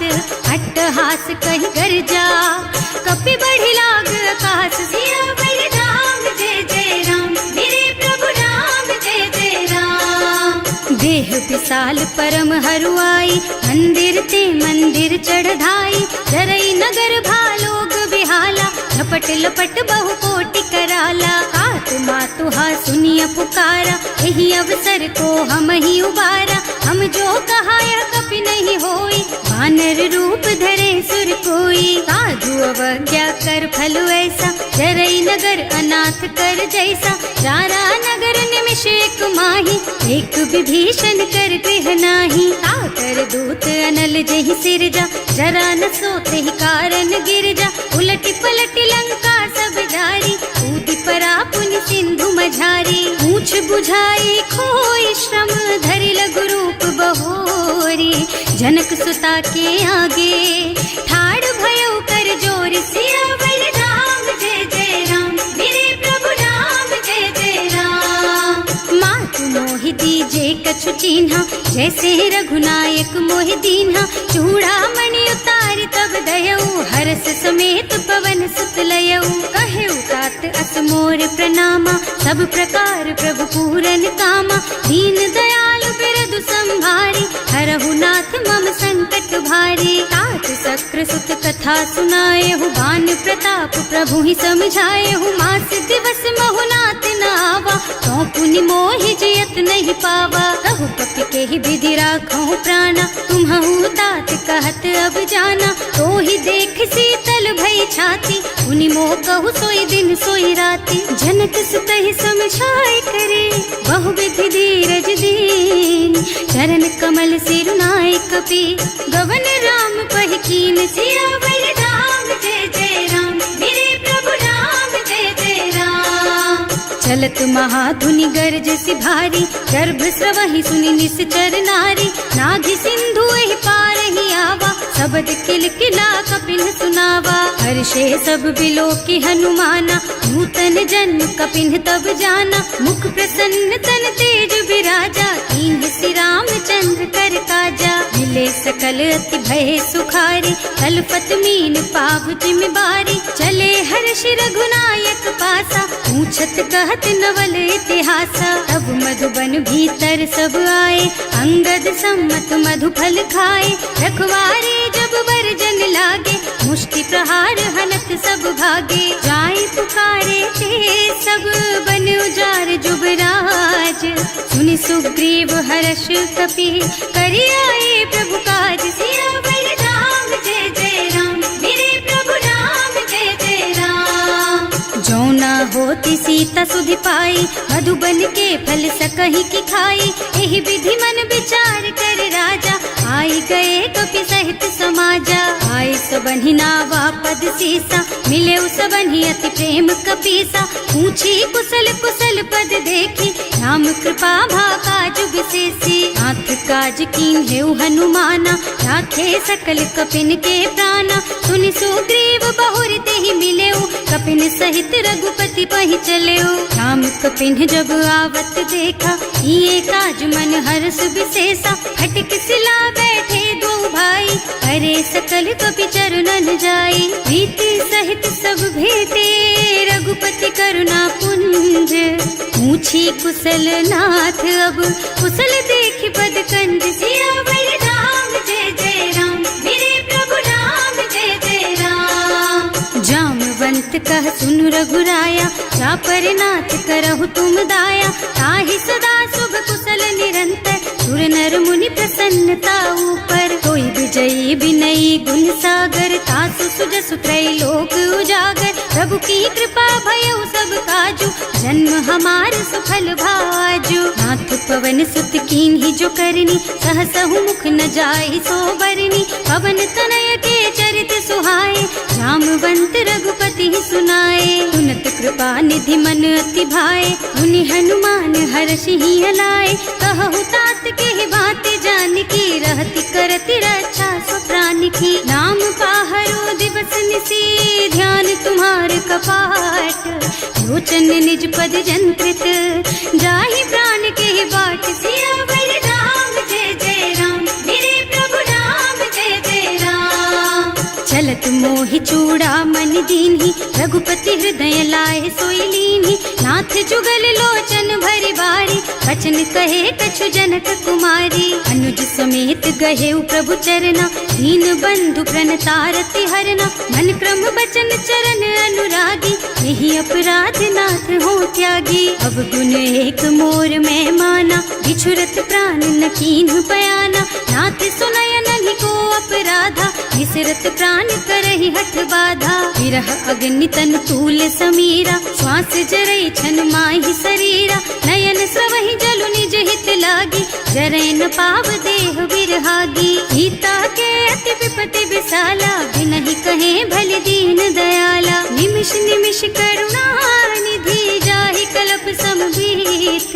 अट्टहास कहि गर्जा, कपि बढ़ि लाग आकाश। सियावर राम जय जय राम, मेरे प्रभु राम जय जय राम। देह विशाल परम हरुआई, मंदिर ते मंदिर चढ़धाई। जरई नगर भालोग बिहाला, झपट लपट बहु कोटि कराला। आत्मा तुहा सुनिय पुकारा, यही अवसर को हम ही उबारा। हम जो कहा यह कपि नहीं होई, वानर रूप धरे सुर कोई। साधु अवज्ञा कर फल ऐसा, जरई नगर अनाथ कर जैसा, जारा नगर निमिष एक माही, एक विभीषण कर गृह नाही। ताकर दूत अनल जहि सिरजा, जरा न सोते ही कारण गिर जा। उलटी पलटी लंका सब जारी, कूदी परा पुनि सिंधु मझारी। पूछ बुझाई खोई श्रम, धरि लघु रूप बहोरी। जनक सुता के आगे, ठाड़ भयो कर जोर। सियावर राम जय जय राम, मेरे प्रभु राम जय जय राम। मातु मोहि दीजे कछु चिन्हा, जैसे रघुनायक मोहि दीन्हा। चूड़ामणि उतारि तब दयऊ, हरस समेत पवन सुत लयऊ। कहेउ तात अस मोर प्रणामा, सब प्रकार प्रभु पूरन कामा। दीन दयालु बिरदु संभारी, हरहु नाथ मम संकट भारी। तात सक्र सुत कथा सुनाएहु, बान प्रताप प्रभु ही समझाएहु। मास दिवस महु नाथ न आवा, तो पुनि मोहि जियत नहीं पावा। कहु कपि के ही विधि राखहु प्राणा, तुम्हु तात कहत अब जाना। तो ही देख शीतल भई छाती, पुनि मोह कहु सोई दिन सोई राती। जनक सुतहि समझाए करे, बहु विधि धीरज दीन। चरण कमल सिरुनाए कपि, गवन राम पहि कीन। सियावर राम जय जय राम, मेरे प्रभु राम जय जय राम। चलत महाधुनि गरजसि भारी, गर्भ स्रवहि सुनि निश्चर नारी। नाभि सिंधु एहि पारहि आवा, शबद किलकिला कपिन सुनावा। हर्षे सब बिलोकि हनुमाना, नूतन जन्म कपिन तब जाना। मुख प्रसन्न तन तेज बिराजा, कीन्ह श्री रामचंद्र कर काजा। मिले सकल अति भय सुखारी, कलपत मीन पाव जिम बारी। चले हर्ष रघुनायक पासा, पूछत कहत नवल इतिहासा। तब मधुबन भीतर सब आए, अंगद सम्मत मधु फल खाए। रखवारे जब बरजन लागे, मुष्टि प्रहार हनत सब भागे। जाए पुकारे ते सब, बन उजार जुबराज। सुनि सुग्रीव हर्ष कपि, करि आए प्रभु काज। सियावर राम जय जय राम, मेरे प्रभु राम जय जय राम। जौना होती सीता सुधि पाई, मधुबन के फल सकहि की खाई। एहि विधि मन विचार कर राजा, आई गए कपि सहित समाजा। आए सबन्हि नावा पद सीसा, मिले सबन्हि अति प्रेम कपीसा। पूछी कुशल कुशल पद देखी, राम कृपा भाकाजु विशेषी। नाथ काज कीन्हेउ हनुमाना, राखे सकल कपिन के प्राणा। सुनि सुग्रीव बहुर तेहि मिलेउ, कपिन सहित रघुपति पहि चलेउ। राम कपिन जब आवत देखा, किए काज मन हर्ष विशेषा। हटिक सिला बैठे दो भाई, करे सकल कपि चरणन जाई। प्रीति सहित सब भेटे, रघुपति करुणा पुंज। पूछी कुशल नाथ अब, कुशल देखि पद कंज। सियावर राम जय जय राम, मेरे प्रभु राम जय जय राम। जामवंत कह सुनु रघुराया, चापर नाथ करहु तुम दाया। ताहि सदा शुभ कुशल निरंतर, सुर नर मुनि प्रसन्नता ऊपर। कोई विजयी विनयी गुण सागर, तासु सुजसु त्रैलोक उजागर। प्रभु की कृपा भयउ सब काजू, जन्म हमार सफल भाजू। नाथ पवन सुत कीन्ही जो करनी, सहसहु मुख न जाहि सो बरनी। पवन तनय के चरित सुहाए, जामवंत रघुपति सुनाए। सुनत कृपा निधि मन अति भाए, मुनि हनुमान हर्षि हलाए। कहु तात के बात जानकी, रहति करति रक्षा सो प्राण की। नाम पाहरो दिवस निसी, ध्यान तुम्हार कपाट। लोचन निज पद जंत्रित, जाहि प्राण के बाट। सियावर राम जय जय राम, मेरे प्रभु राम जय जय राम। चलत मोहि चूड़ा मन दीन्ही, रघुपति हृदय लाए सोई लीन्ही। नाथ जुगल लोचन भरि बारी, बचन कहे कछु जनक कुमारी। अनुज समेत गहेउ प्रभु चरना, दीन बंधु प्रणतारति हरना। मन क्रम बचन चरण अनुरागी, यही अपराध नाथ हो त्यागी। अब गुण एक मोर में माना, बिछुरत प्राण न कीन्ह बयाना। नाथ सुनय नहीं को अपराधा, विसरत प्राण प्राण करहि हठ बाधा। विरह अग्नि तन तूल समीरा, श्वास जरई छन माहि शरीरा। नयन स्रवहि जलु निज हित लागी, जरै न पाव देह बिरहागी। गीता के अति विपति विशाला, बिनहि कहे भल दीन दयाला। निमिष निमिष करुणा निधि, जाहि कल्प समभीत।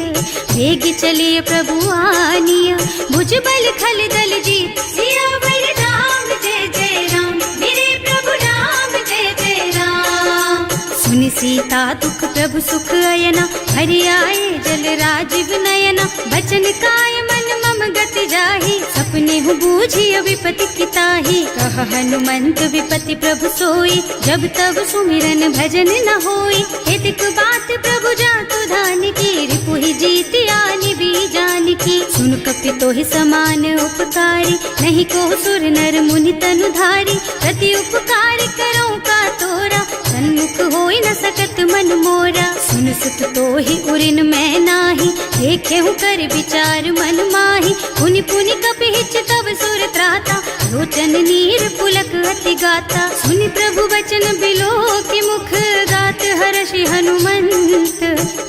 वेग चलिए प्रभु आनिया, भुज बल खल दल जीत। सियावर राम जय जय राम, मेरे प्रभु राम जय जय राम। सुनि सीता दुख प्रभु सुख अयना, हरि आए जल राजीव नयना। बचन काय मन मम गति जाहि, सपने हूँ बूझिय विपति किताहि। कह हनुमंत विपति प्रभु सोई, जब तब सुमिरन भजन न होई। हेतिक बात प्रभु जातु धान की, रिपुहि जीत आनि भी जान की। सुन कपि तोहि समान उपकारी, नहीं को सुर नर मुनि तनु धारी। प्रति उपकार करो का तोरा, सन्मुख होई न सकत मन मोरा। सुन सुत तोहि उरिन मैं नाही, देखे हूँ कर विचार मन माही। पुनि पुनि कपि हिच तब सुर त्राता, लोचन नीर पुलक अति गाता। सुनि प्रभु बचन बिलो की मुख, गात हर्षि हनुमंत।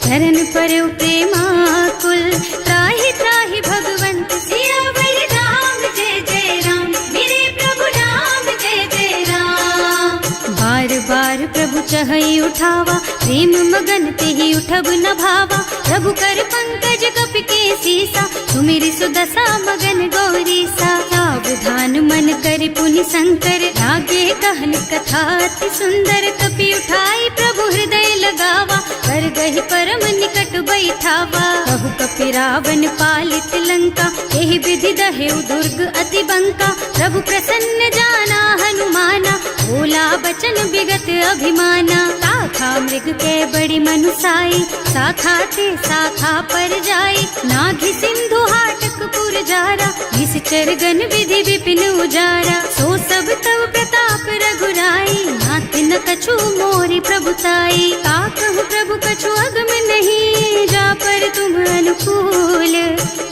चरण परौ प्रेमाकुल, त्राहि त्राहि भगवंत। सियावर राम जय जय राम, मेरे प्रभु राम जय जय राम। बार बार प्रभु चहई उठावा, प्रेम मगन तेहि उठब न भावा। प्रभु कर पंकज कपि के सीसा, सुमिरि सुदशा मगन गौरीसा। सावधान मन करि पुनि शंकर, लागे कहन कथा अति सुंदर। कपि उठाई प्रभु हृदय लगावा, कर गहि परम निकट बैठावा। कहु कपि रावण पालित लंका, एहि विधि दहेउ दुर्ग अति बंका। प्रभु प्रसन्न जाना हनुमाना, बोला बचन विगत अभिमाना। शाखा मृग के बड़ी मनुसाई, शाखा ते शाखा पर जाई। नाघि सिंधु हाटक पुर जारा, निश्चर गण विधि विपिन उजारा। सो सब तव प्रताप रघुराई, नाथ न कछु मोरि प्रभुताई। का कहु प्रभु कछु अगम नहीं, जा पर तुम अनुकूल।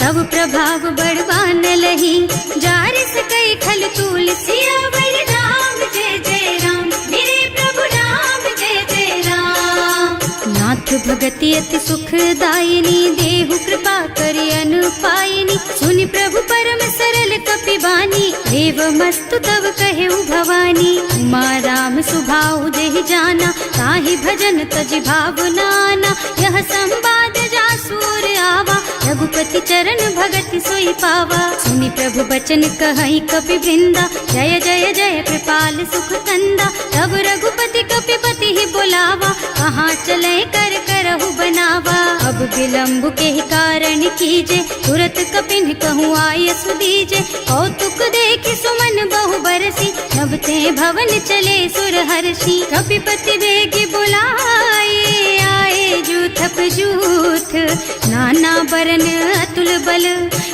तब प्रभाव बड़वान लही, जार सकई खल तूल। सियावर राम जय जय राम, मेरे प्रभु राम जय जय राम। नाथ भगति अति सुखदायिनी, देहु कृपा करि अनुपायिनी। सुनि प्रभु परम सरल कपि बानी, देव मस्तु तव कहेउ भवानी। उमा राम सुभाउ जेहि जाना, ताहि भजन तजि भावनाना। यह संवाद जासुर आवा, रघुपति चरण भगति सोई पावा। सुनि प्रभु बचन कहई कपि वृंदा, जय जय जय कृपाल सुख कंदा। तब रघुपति कपि पति ही बुलावा, कहाँ चले कर करहु बनावा। अब विलंब के ही कारण कीजे, तुरत कपिन कहूँ आय सुदीजे। कौतुक देखि सुमन बहु बरसी, नभ ते भवन चले सुर हर्षि। कपिपति वेगी बुलाए, आए जूथप जूथ। नाना बरन अतुल बल,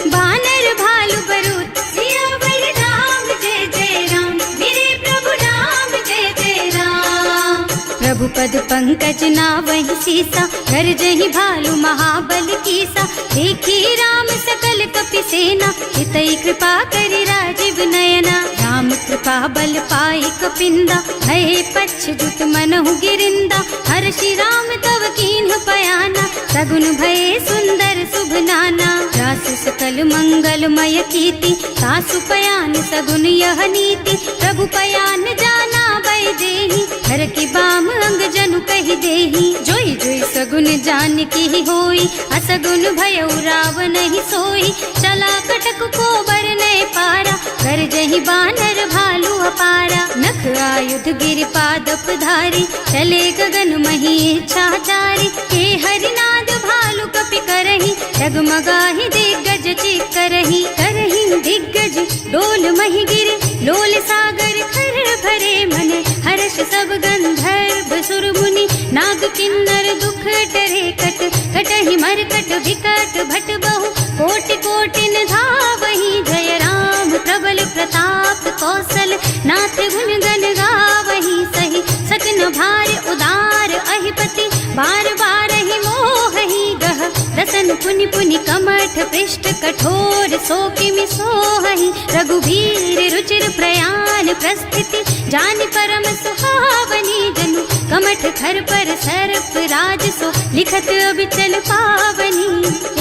बानर भालु बरूथ। सियावर राम जय जय राम, मेरे प्रभु राम जय जय राम। प्रभु पद पंकज नावहि सीसा, गरजहि भालु महाबल कीसा। देखी राम सकल कपि सेना, हितई कृपा करि राजीव नयना। राम कृपा बल पाई कपिंदा, भये पच्छ्युत मनहु गिरिंदा। हर्षि राम तव कीन्ह पयाना, सगुन भये सुंदर शुभ नाना। रासु सकल मंगलमय कीर्ति, सासु पयान सगुन यह नीति। प्रभु पयान जाना भय देहि, हर की बाम अंग जनु कहि देहि। जोई जोई सगुन जान की होई, असगुन भयउ रावण नहीं सोई। चला कटक को बरनै पारा, कर जहि बानर भालु अपारा। नख आयुध गिर पादप धारी, चले गगन मही इच्छाचारी। के हरिनाद भालु कपि करहि, डगमगाहि दिग्गज चित करहि। करहि दिग्गज डोल मही गिर, लोल सागर खर भरे मन। हर्ष सब गंधर्व सुर मुनि, नाग किन्नर दुख डरे कट। कटहि मरकट विकट भट बहु, कोटि कोटिन धावहि। जय राम प्रबल प्रताप कौशल, नाथ गुण गण गावहि सही। सकन भार उदार अहिपति, बार बार ही मोहि गह। दसन पुनि पुनि कमठ कंठ पृष्ठ कठोर सो किमि सोहहि रघुबीर रुचिर प्रयाण प्रस्थिति जानि परम सुहावनी जनु कमठ खर पर सर्प राज सो लिखत अबिचल पावनी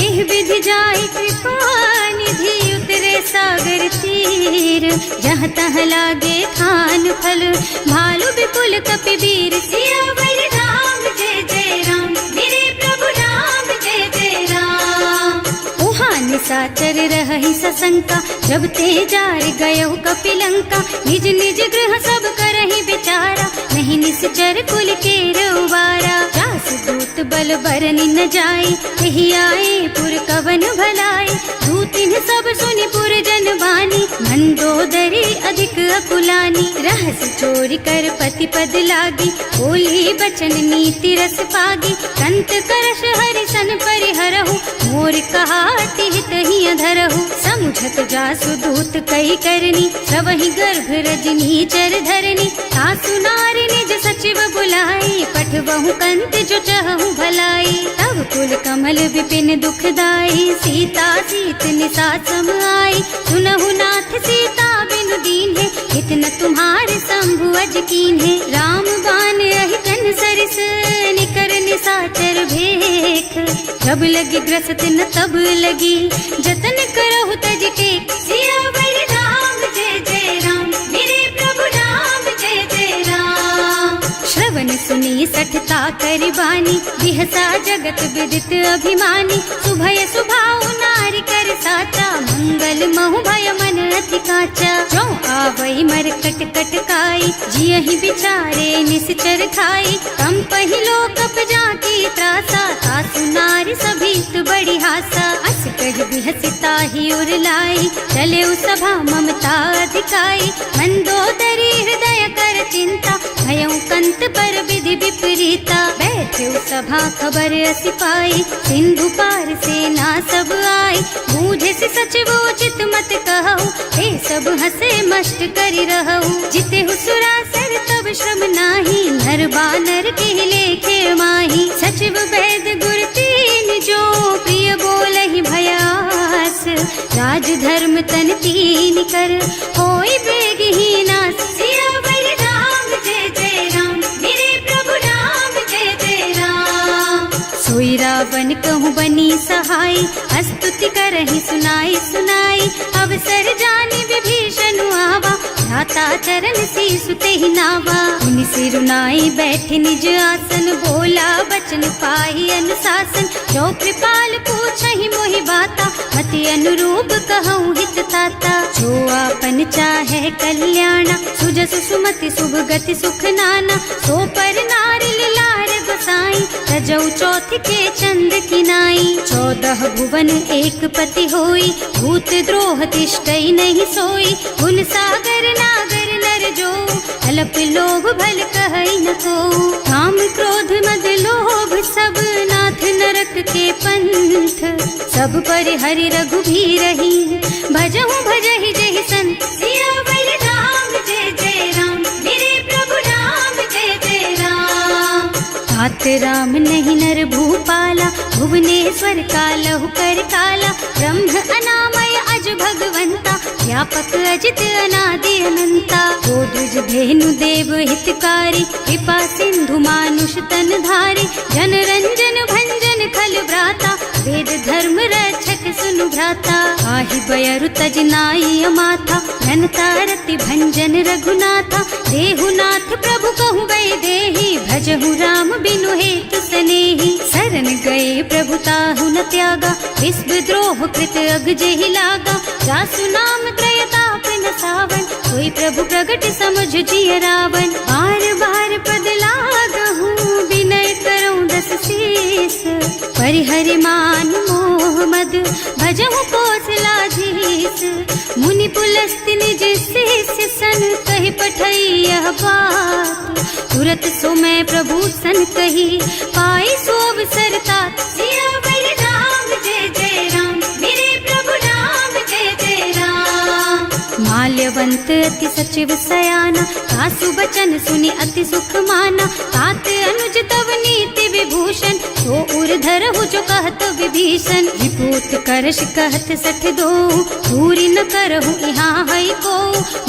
एह विधि जाय कृपा निधि उतरे सागर तीर जहाँ तहाँ लागे खान फल भालु विपुल कपिवीर सियावर राम जय जय राम मेरे प्रभु राम जय जय राम। उहाँ निशाचर रहहि सशंका जब ते जार गयो कपिलंका निज निज गृह सब करहि विचारा नहीं निश्चर कुल के रउबारा जास दूत बल बरनि न जाय यही आए पुर कवन भलाई दूतिन सब सुनि पुर जन बानी मंदोदरी अधिक अकुलानी रहस चोरी कर पति पद लागी बोली बचन नीति रस पागी कंत करश हरि सन परिहरहु मोर कहाति हित ही अधरहु समुझत जासु दूत कई करनी सबहि गर्भ रजनी चर धरनी सासु नारी निज सचिव बुलाई पठबहु कंत जो चहु भलाई तब कुल कमल विपिन दुखदाई सीता सीत निसा सम आई सुनहु नाथ सीता बिनु दीन है इतना तुम्हारे शंभु अज कीन है राम बान अहितन सरिस निकर निसाचर भेख जब लगी ग्रसत न तब लगी जतन करहु तज के सियावर राम जय जय राम मेरे प्रभु राम जय जय राम। श्रवण सुनी सठता करि बानी बिहसा जगत विदित अभिमानी सुभय सुभाउ नारी कर साचा मंगल महु भय मन अति काचा जो आवई मर कट कट काई जियहि विचारे निश्चर खाई कम पहिलो कप जाकी त्रासा सासु नारी सभीत बड़ी हासा अस कह बिहसिता ही उरलाई चले सभा ममता अधिकाई मंदोदरी हृदय कर चिंता भयउ कंत पर विधि विपरीता बैठे सभा खबर असी पाई सिंधु पार सेना सब आई बूझे से सचिव उचित मत कहु हे सब हंसे मस्त करि रहु जिते हुसुरासर तब श्रम नाही नर बानर के लेखे माही सचिव वैद गुर तीन जो प्रिय बोलहि भयास राज धर्म तन तीन कर होई बेगहीना सियावर राम जय जय राम मेरे प्रभु राम जय जय राम। सोई रावण कहूँ बनी सहाय स्तुति करहि सुनाई सुनाई अवसर जानी विभीषण आवा भ्राता चरण शीसु तेहि नावा मुनि सिरुनाई बैठे निज आसन बोला बचन पाहि अनुशासन जो कृपाल पूछहि मोहि बाता मति अनुरूप कहूँ हित ताता जो आपन चाहे कल्याणा सुजस सुमति शुभ गति सुख नाना सो पर नारी लार गोसाई रजौ चौथ के चंद किनाई 14 भुवन एक पति होई भूत द्रोह तिष्ठई नहीं सोई गुण सागर नागर नर जो अल्प लोभ भल कहई न को काम क्रोध मद लोभ सब नाथ नरक के पंथ सब पर हरि रघुबीरहि भजहु भजहि जहि संत सियावर राम जय जय राम मेरे प्रभु राम जय जय राम। तात राम नहीं नर भूपाला भुवनेश्वर कालहु कर काला ब्रह्म अनामय अज भगवंता व्यापक अजित अनादि अनंता गोदुज धेनु देव हितकारी कृपा सिंधु मानुष तन धारी जन रंजन भंजन खल भ्राता वेद धर्म रक्षक सुनु भ्राता आहि बयरु तज नाई माथा घनता रति भंजन रघुनाथा देहुनाथ प्रभु कहु गए देहि भजहु राम बिनु हेतु सनेहि शरण गए प्रभु ताहु न त्यागा विश्व द्रोह कृत अग जेहि लागा जासु नाम त्रयताप न सावन कोई प्रभु प्रगट समझ जिय रावण बार बार पद लागहु विनय करऊं दस शीस परिहरि मान मोह मद भजहु कौशलाधीश मुनि पुलस्त्य निज शिष्य सन कहि पठई यह बात तुरत सो मैं प्रभु सन कही पाई सो अवसर तात सियावर राम जय जय राम मेरे प्रभु राम जय जय राम। माल्यवंत अति सचिव सयाना सासु बचन सुनि अति सुख माना तात अनुज तव नीति विभूषण सो उर धरहु जो कहत विभीषण, विभूत करश कहत सठ दो, दूरी न करहु यहाँ है को,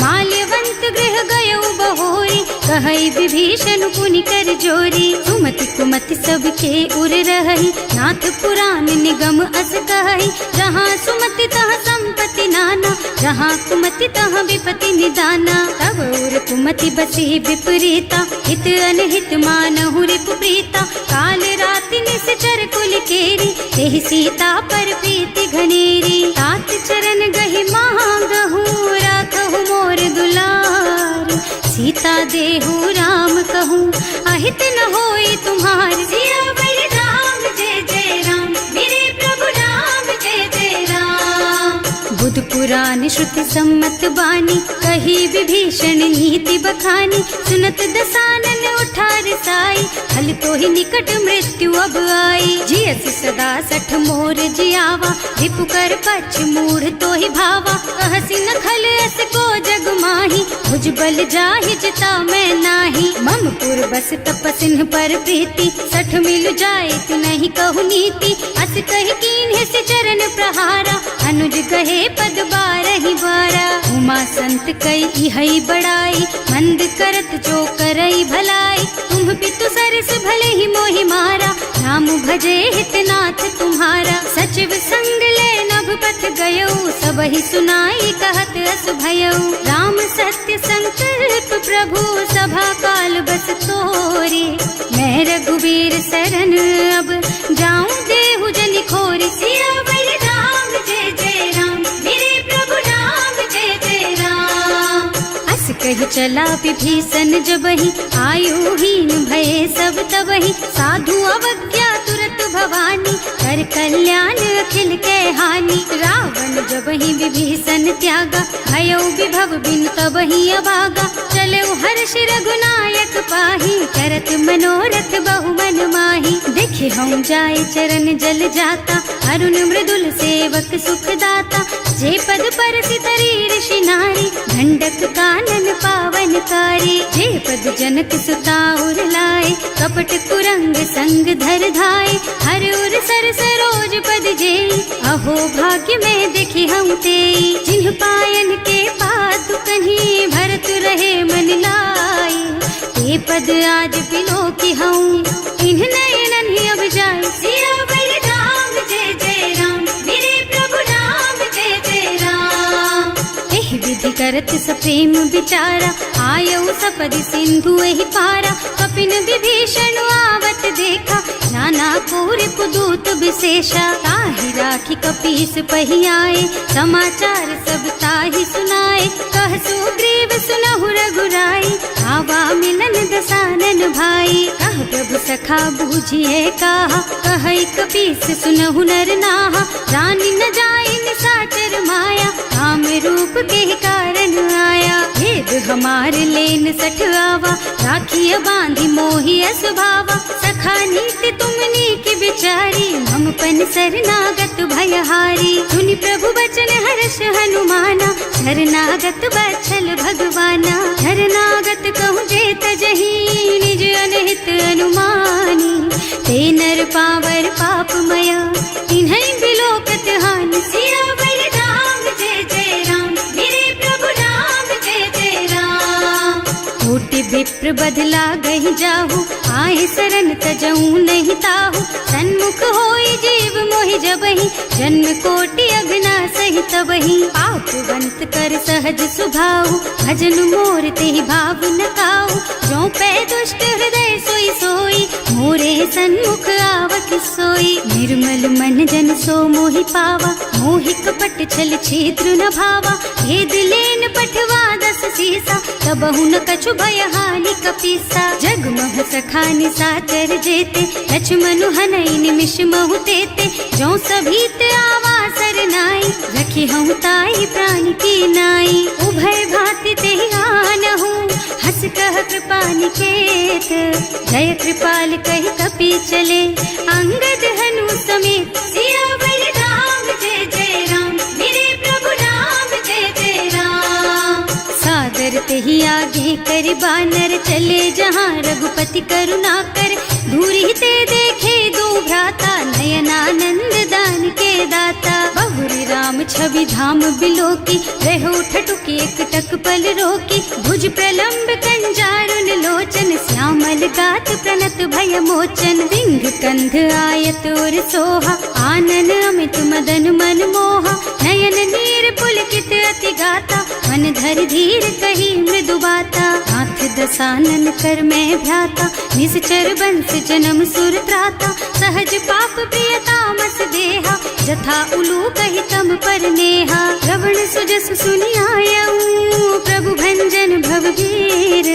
माल्यवंत गृह गयउ बहोरी, कहई विभीषण पुनि कर जोरी, सुमति कुमति सबके उर रही, नाथ पुराण निगम अस कहई, जहाँ सुमति तहाँ संपत्ति नाना, जहाँ कुमति तहाँ विपत्ति निदाना, तब उर कुमति बसी विपरीता, हित अनहित मानहु रिपु प्रीता, काल राति निश्चर कुल केरी, तेहि सीता पर प्रीति घनेरी, तात चरण गहि मांगहु, राखहु मोर दुलार, सीता देहु राम कहूँ, अहित न होई तुम्हार, सियावर राम जय जय राम, मेरे प्रभु राम जय जय राम। बुध पुराण श्रुति सम्मत बानी, कही विभीषण नीति बखानी, सुनत दसानन उठार साई, हल तो ही निकट मृत्यु अब आई, जियसि सदा सठ मोर जियावा, रिपु कर पक्ष मूढ़ तो ही भावा, कहसि न खल अस को जग माही, भुज बल जाहि जिता मैं नाही, मम पुर बस तपसिन पर प्रीति, सठ मिल जाए तु नहीं कहु नीति, अस कहि कीन्ह से चरण प्रहारा, अनुज कहे पद बारहि बारा, उमा संत कई इहई बड़ाई, मंद करत जो करई भलाई, तुम पितु सरस भले ही मोहि मारा, नाम भजे हितनाथ तुम्हारा, सचिव संग ले नभ पथ गयो, सब ही सुनाई कहत अस भयउ, राम सत्य संकल्प प्रभु सभा काल बस तोरे, मैं रघुवीर शरण अब जाऊं देहु जनि खोरी, सियावर राम जय जय राम, मेरे प्रभु राम जय जय राम। अस कहि चला विभीषण जबहि, आयुहीन भये सब तबहि, साधु अवज्ञा तुरत भवानी, कर कल्याण अखिल के हानि, रावण जबहि विभीषण त्यागा, भयो विभव बिनु तबहि अभागा, चलऊ हर्ष रघुनायक पाहि, करत मनोरथ बहु मन माही, देखे हम जाय चरण जल जाता, अरुण मृदुल सेवक सुख दाता, जे पद पर सितरी ऋषि नारी, ढंडक कानन पावन कारी, जे पद जनक सुता उर लाए, कपट कुरंग संग धर धाय, हर उर सर सरोज पद जेई, अहो भाग्य में देखी हम तेई, जिन्ह पायन के पातु कन्ही, भरत रहे मन लाई, ते पद आज बिलो की हूँ, इन्ह नयनन ही अब जाए, सियावर राम जय जय राम, मेरे प्रभु राम जय जय राम। एह विधि करत सप्रेम विचारा, आयऊ सपदि सिंधु एहि पारा, कपिन विभीषण आवत देखा, नाना कोर पुदूत विशेषा, ताहि राखी कपीस पहि आए, समाचार सब ताहि सुनाए, कह सुग्रीव सुनहु रघुराई, आवा मिलन दसानन भाई, कह प्रभु सखा बूझिए कहा, कहई कपीस सुनहु नर नाहा, रानी न जाए निशाचर माया, काम रूप के कारण आया, भेद हमार लेन सठ आवा, राखिय बांधी मोहि असुभावा, सखा नीति तुमनी की बिचारी, हम पन शरणागत भयहारी, सुनि प्रभु बचन हर्ष हनुमाना, शरणागत बछल भगवाना, शरणागत कहूँ जे तजहि, निज अनहित अनुमानी, ते नर पावर पापमया, इन्है बिलोकत हानि, सियावर राम जय जय राम, मेरे प्रभु राम जय जय राम। कोटि विप्र बदला गहि जाहु, आए शरण तजऊ नहीं ताहु, सन्मुख होई जीव मोहि जबहि, जन्म कोटि अघना सहि तबहि, पापवंत कर सहज सुभाऊ, भजन मोर तेहि भाव न काऊ, जो पै दुष्ट हृदय सोई सोई, मोरे सन्मुख आवत सोई, निर्मल मन जन सो मोहि पावा, मोहि कपट छल छिद्र न भावा, भेद लेन पठवा दस सीसा, तबहु न कछु भय हानि कपीसा, जगमह सखा निशाचर जेते, लक्ष्मनु हनई निमिष महु तेते, जो सभीत आवा सरनाई, रखी हूँ ताई प्राण की नाई, उभय भांति तेहि आनहु, हस कह कृपा निकेत, जय कृपाल कहि कपि चले, अंगद हनु समेत, सियावर राम जय जय राम, मेरे प्रभु राम जय जय राम। सादर तेहि आगे कर बानर चले, जहाँ रघुपति करुणा कर, दूरी ते देखे दो भ्राता, नयनानंद दान के दाता। बहुरी राम छवि धाम बिलोकी, रहो ठटुकी एक टक पल रोकी। भुज प्रलंब कंजारुन लोचन, श्यामल गात प्रणत भय मोचन। सिंह कंध आयत और सोहा, आनन अमित मदन मन मोहा। नयन नीर पुलकित अति गाता, मन धर धीर कही मृदु बाता। नाथ दसानन कर मैं भ्राता, निश्चर बंस जन्म सुर त्राता। सहज पाप प्रिय तामस देहा, जथा उलू कही तम पर नेहा। श्रवण सुजस सुनि आयऊ, प्रभु भंजन भवभीर।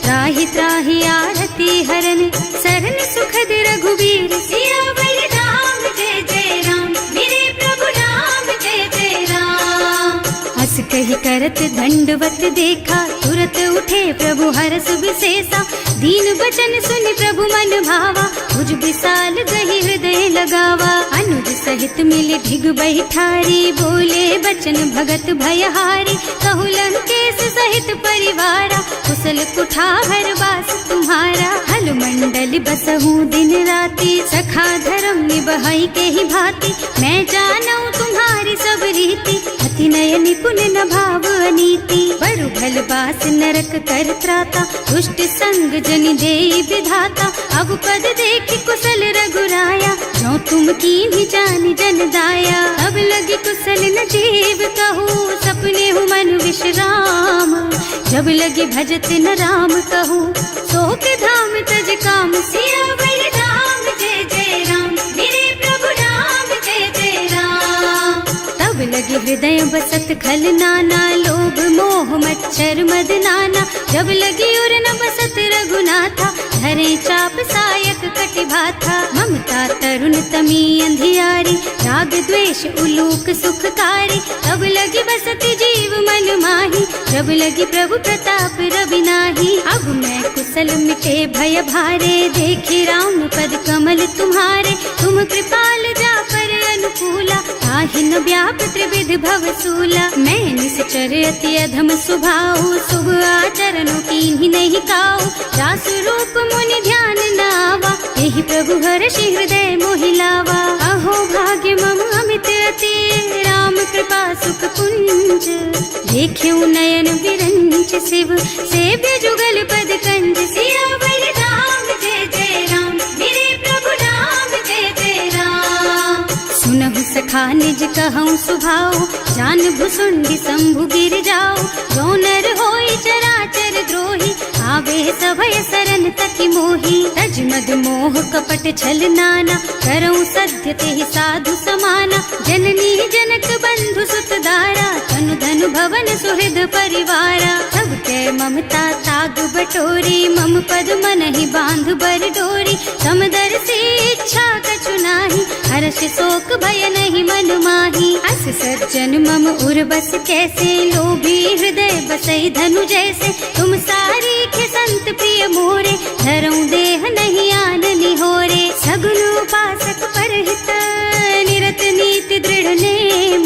त्राहि त्राहि आरती हरन, सरन सुखद रघुवीर। सियावर राम जय जय राम, मेरे प्रभु राम जय जय राम। हस कही करत दंडवत देखा, तुरत उठे प्रभु हरस विशेषा। दीन बचन सुनि प्रभु मन भावा, भुज विशाल गही हृदय लगावा। अनुज सहित मिले ढिग बैठारी, बोले बचन भगत भयहारी। कहु लंकेश सहित परिवारा, कुशल कुठार वास तुम्हारा। हल मंडल बसहु दिन राति, सखा धर्म निबहाई के ही भांति। मैं जानऊ तुम्हारी सब रीति, अति नय निपुण न भाव अनीति। बड़ु भल बास नरक कर त्राता, दुष्ट संग जनि देई विधाता। अब पद देखि कुशल रघुराया, जो तुम कीन्ही जानि जन दाया। अब लगी कुशल न जीव कहूँ, सपने हूँ मन विश्राम। जब लगी भजत न राम कहूँ, सोक धाम तज काम। सियावर राम जय जय राम, मेरे प्रभु राम जय जय राम। तब लगे हृदय बसत खल नाना, लोभ मोह मच्छर मद नाना। जब लगी उर न बसत रघुनाथा, धरे चाप सायक कटि भाथा। ममता तरुण तमी अंधियारी, राग द्वेष उलूक सुखकारी। तब लगी बसती जीव मन माही, जब लगी प्रभु प्रताप रवि नाही। अब मैं कुशल मिटे भय भारे, देखी राम पद कमल तुम्हारे। तुम कृपाल जा पर अनुकूला, ताहि न व्याप त्रिविध भव सूला। मैं निश्चर अति अधम स्वभाव, शुभ आचरणों कीन्ही नहीं काऊ। जासु रूप मुनि ध्यान नावा, यही प्रभु हर्षि हृदय मोहिलावा। अहो भाग्य मम अमित अति, राम कृपा सुख पुंज। देख्यऊ नयन विरंच शिव, सेव्य जुगल पद कंज। सियावर राम जय जय राम, मेरे प्रभु राम जय जय राम। सुनहु सखा निज कहऊँ सुभाऊ, जान भुसुंडी शंभु गिर जाऊ। जो नर होई चराचर द्रोही, आवे सभय सरन तकी मोही। तज मद मोह कपट छल नाना, करऊँ सत्य तेहि साधु समाना। जननी जनक बंधु सुत दारा, तनु धनु भवन सुहृद परिवारा। सब के ममता ताग बटोरी, मम पद मनहि बांध बर डोरी। समदर से इच्छा कछु नाही, हर्ष शोक भय नहीं मन माही। अस सज्जन मम उर बस कैसे, लोभी हृदय बसई धनु जैसे। तुम सारी के संत प्रिय मोरे, धरऊँ देह नहीं आन निहोरे। सगुन उपासक परहित, निरत नीति दृढ़ नेम।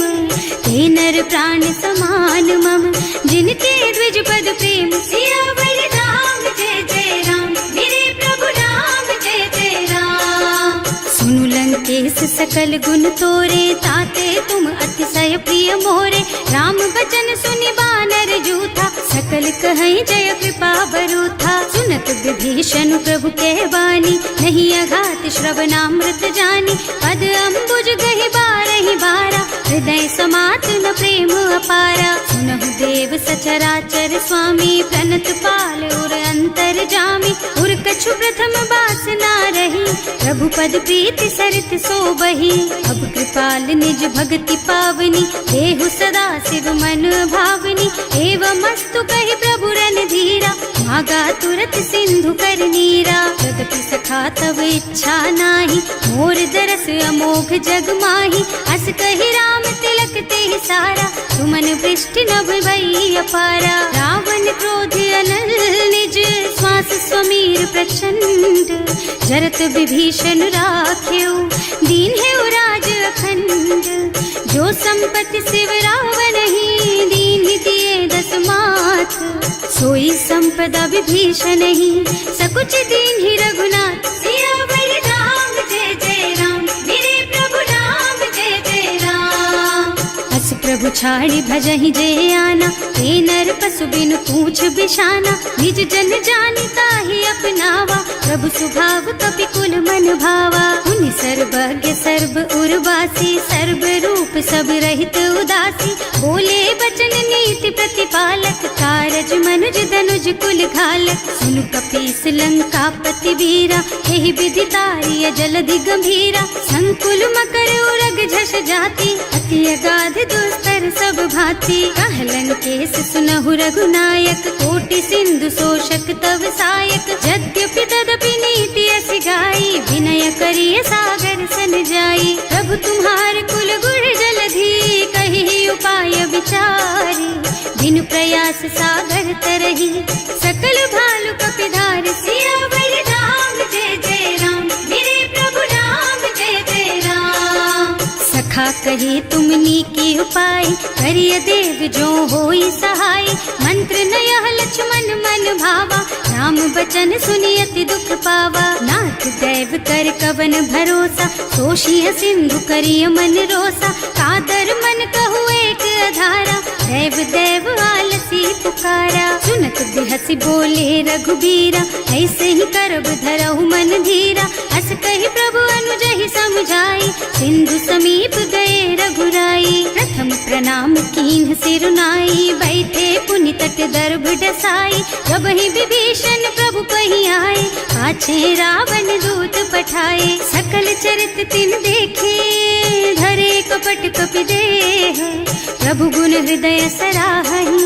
ते नर प्राण समान मम, जिनके द्विज पद प्रेम। सियावर राम जय जय राम, मेरे प्रभु राम जय जय राम। सुनु लंकेश सकल गुण तोरे, ताते तुम अतिशय प्रिय मोरे। राम बचन सुनि बानर जूथा, सकल कहई जय कृपा बरूथा। सुनत विभीषण प्रभु के वाणी, नहीं अघात श्रवणामृत जानी। पद अम्बुज गहि बारहि बारा, हृदय समात न प्रेम अपारा। सुनहु देव सचराचर स्वामी, प्रणत पाल उर अंतर जामी। उर कछु प्रथम बास ना रही, प्रभु पद प्रीति सरित सो बही। अब कृपाल निज भगति पावनी, देहु सदा शिव मन भावनी। एवं मस्तु कहि प्रभु रन धीरा, मागा तुरत सिंधु कर नीरा। यद्यपि सखा तब इच्छा नाही, मोर दरस अमोघ जग माही। अस कहि राम तिलक तेहि सारा, तुमन वृष्टि नभ भई अपारा। रावण क्रोध अनल निज, श्वास स्वमीर प्रचंड। जरत विभीषण राख्यो, दीन है राज अखंड। जो संपत्ति शिव रावण ही, दीन दिए दस माथ। सोई गई संपदा विभीषण ही, सकुच दीन ही रघुनाथ। सियावर राम जय जय राम, मेरे प्रभु राम जय जय राम। अस प्रभु छाड़ी भजहि जय आना, हे नर पशु बिनु पूछ बिशाना। निज जन जानिता ही अपनावा, प्रभु स्वभाव कपि कुल मन भावा। उनि सर्वज्ञ सर्व उर्वासी, सर्व रूप सब रहित उदासी। बोले बचन नीति प्रतिपालक, कारज मनुज धनुज कुल घालक। सुनु कपीस लंका पति वीरा, यही विधि तारिय जलधि गंभीरा। संकुल मकर उरग झष जाति, अति अगाध दुस्तर सब भांति। कहलन केस सुनहु रघुनायक, कोटि सिंधु शोषक तव सायक। यद्यपि तदपि नीति अस गाई, विनय करिय सागर सन जाई। प्रभु तुम्हार कुल गुण जलधि, कहि उपाय विचारी। बिनु प्रयास सागर तरही, सकल भालु कपिधार। सियावर राम जय जय राम, मेरे प्रभु राम जय जय राम। सखा कही तुमनी की उपाय, करिय देव जो होई सहाय। मंत्र नयह लक्ष्मण मन भावा, राम बचन सुनि अति दुख पावा। नाथ दैव कर कवन भरोसा, सोषिय सिंधु करिय मन रोसा। कादर मन कहु एक अधारा, दैव दैव आलसी पुकारा। सुनत बिहसी बोले रघुबीरा, ऐसे ही करब धरहु मन धीरा। अस कही प्रभु अनुजहि समझाई, सिंधु समीप गए रघुराई। प्रथम प्रणाम कीन्ह सिरुनाई, बैठे पुनि तट दर्भ डसाई। जब ही विभीषण प्रभु पही आए, पाछे रावण दूत पठाए। सकल चरित तिन देखे, धरे कपट कपि देह। प्रभु गुण हृदय सराहहि,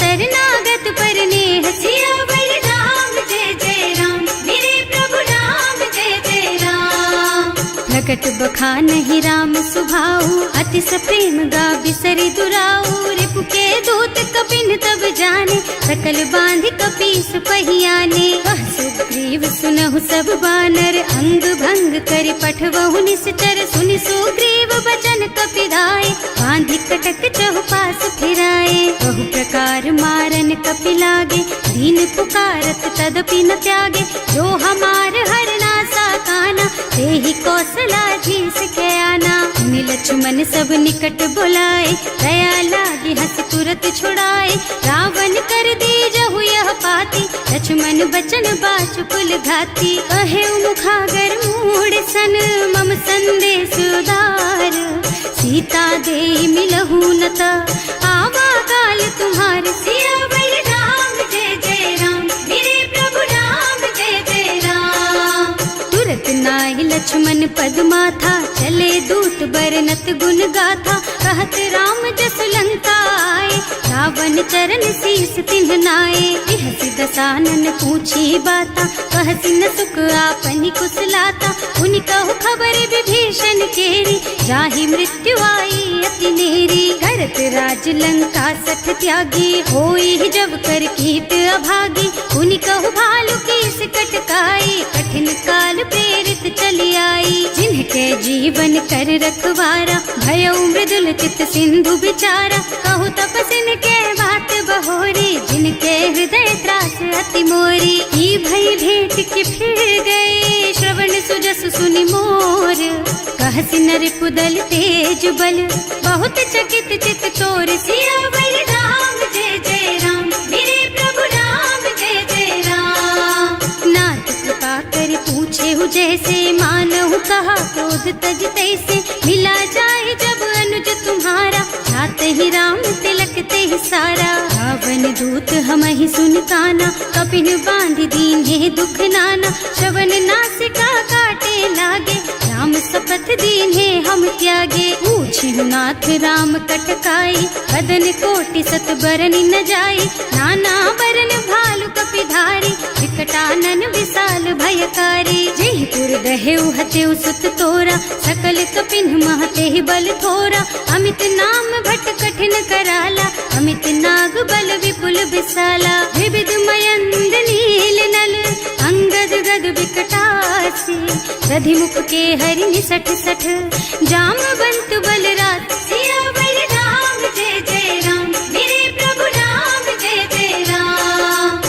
शरणागत पर नेह। सियावर राम जय जय राम, मेरे प्रभु राम जय जय राम। प्रकट बखानहि राम सुभाऊ, अति सप्रेम गा बिसरि दुराऊ। रिपु के दूत कपिन तब जाने, सकल बांधि कपीस पहियाने। वह सुग्रीव सुनहु सब बानर, अंग भंग करि पठवहु निश्चर। सुनि सुग्रीव बचन कपिधाय, बांधि कटक चहुपास फिराए। बहु प्रकार मारन कपि लागे, दीन पुकारत तदपि न त्यागे। जो हमार हरना सा काना, तेहि कौशलाधीश के आना। मुनि लक्ष्मण सब निकट बुलाए, दया लागी हस तुरत छुड़ाए। रावण कर दीजहु यह पाती, लक्ष्मण बचन बाचु कुल घाती। कहे मुखागर मूढ़ सन, मम संदेश उदार। सीता दे मिलहु नत, आवा काल तुम्हार। सियावर राम जय जय राम, मेरे प्रभु राम जय जय राम। तुरत नाहि लक्ष्मण पद माथा, चले दूत बरनत गुण गाथा। कहत राम जस लंका आए, रावण चरण शीस तिन्ह नाए। बिहसि दसानन पूछी बाता, कहसि न सुख आपनि कुशलाता। उनि कहु खबर विभीषण केरी, जाहि मृत्यु आई अति नेरी। करत राज लंका सठ त्यागी, होई जब कर कीट अभागी। उनि कहु भालु कीस कटकाई, कठिन काल प्रेरित चली आई। जिनके जीवन कर रखवारा, भयउ मृदुल चित सिंधु बिचारा। कहु तपसिन के बात बहोरी, जिनके हृदय त्रास अति मोरी। ही भई भेंट के फिर गए, श्रवण सुजस सुनि मोर। कहसि नर पुदल तेज बल, बहुत चकित चित तोर। सियावर राम जय जय राम, मेरे प्रभु राम जय जय राम। नाथ कृपा कर पूछे हु जैसे, मानहु कहा क्रोध तज तैसे। मिला जाए जब अनुज तुम्हारा, जाते ही राम तिलक ते सारा। रावण दूत हमहि सुन काना, कपिन बांधि दीन्हे दुख नाना। श्रवण नासिका काटे लागे, राम शपथ दीन्हे हम त्यागे। पूछिहु नाथ राम कटकाई, बदन कोटि सत बरन न जाई। नाना बरन भालु कपिधारी, विकटानन विशाल भयकारी। जेहि पुर दहेउ हतेउ सुत तोरा, सकल कपिन महते बल थोरा। अमित नाम भट कठिन कराला, अमित नाग बल विपुल विशाला। विविध मयंद नील नल, अंगद गद विकटासी। दधि मुख के हरि निसठ सठ, जामवंत बलराज। सियावर राम जय जय राम, मेरे प्रभु राम जय जय राम।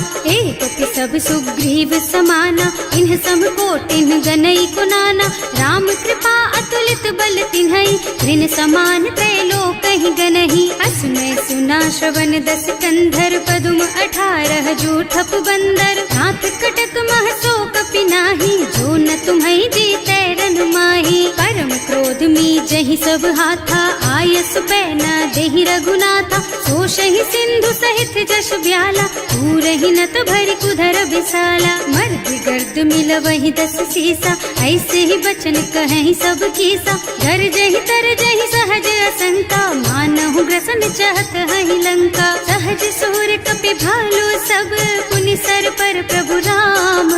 सब सुग्रीव समाना, इन्ह सम कोटिन गनई को नाना। राम कृपा अतुलित बल तिन्हई, ऋण समान त्रैलोक ही गनहि। असुनै सुना श्रवण दस कंधर, पदुम 18 जूठप बंदर। नाथ कटक मह सो कपि नाही, जो न तुम्हई जीतै रन माही। परम क्रोध मी जहि सब हाथा, आयस पै न देहि रघुनाथा। सोषहि सिंधु सहित जश ब्याला, पूरहि नत भरि कुधर बिसाला। मर्द गर्द मिलवहि 10 सीसा, ऐसे ही बचन कहें सब कीसा। गरजहि तरजहि सहज असंका, मानहु ग्रसन चाहत हहि लंका। सहज सूर कपि भालु सब, पुनि सर पर प्रभु राम।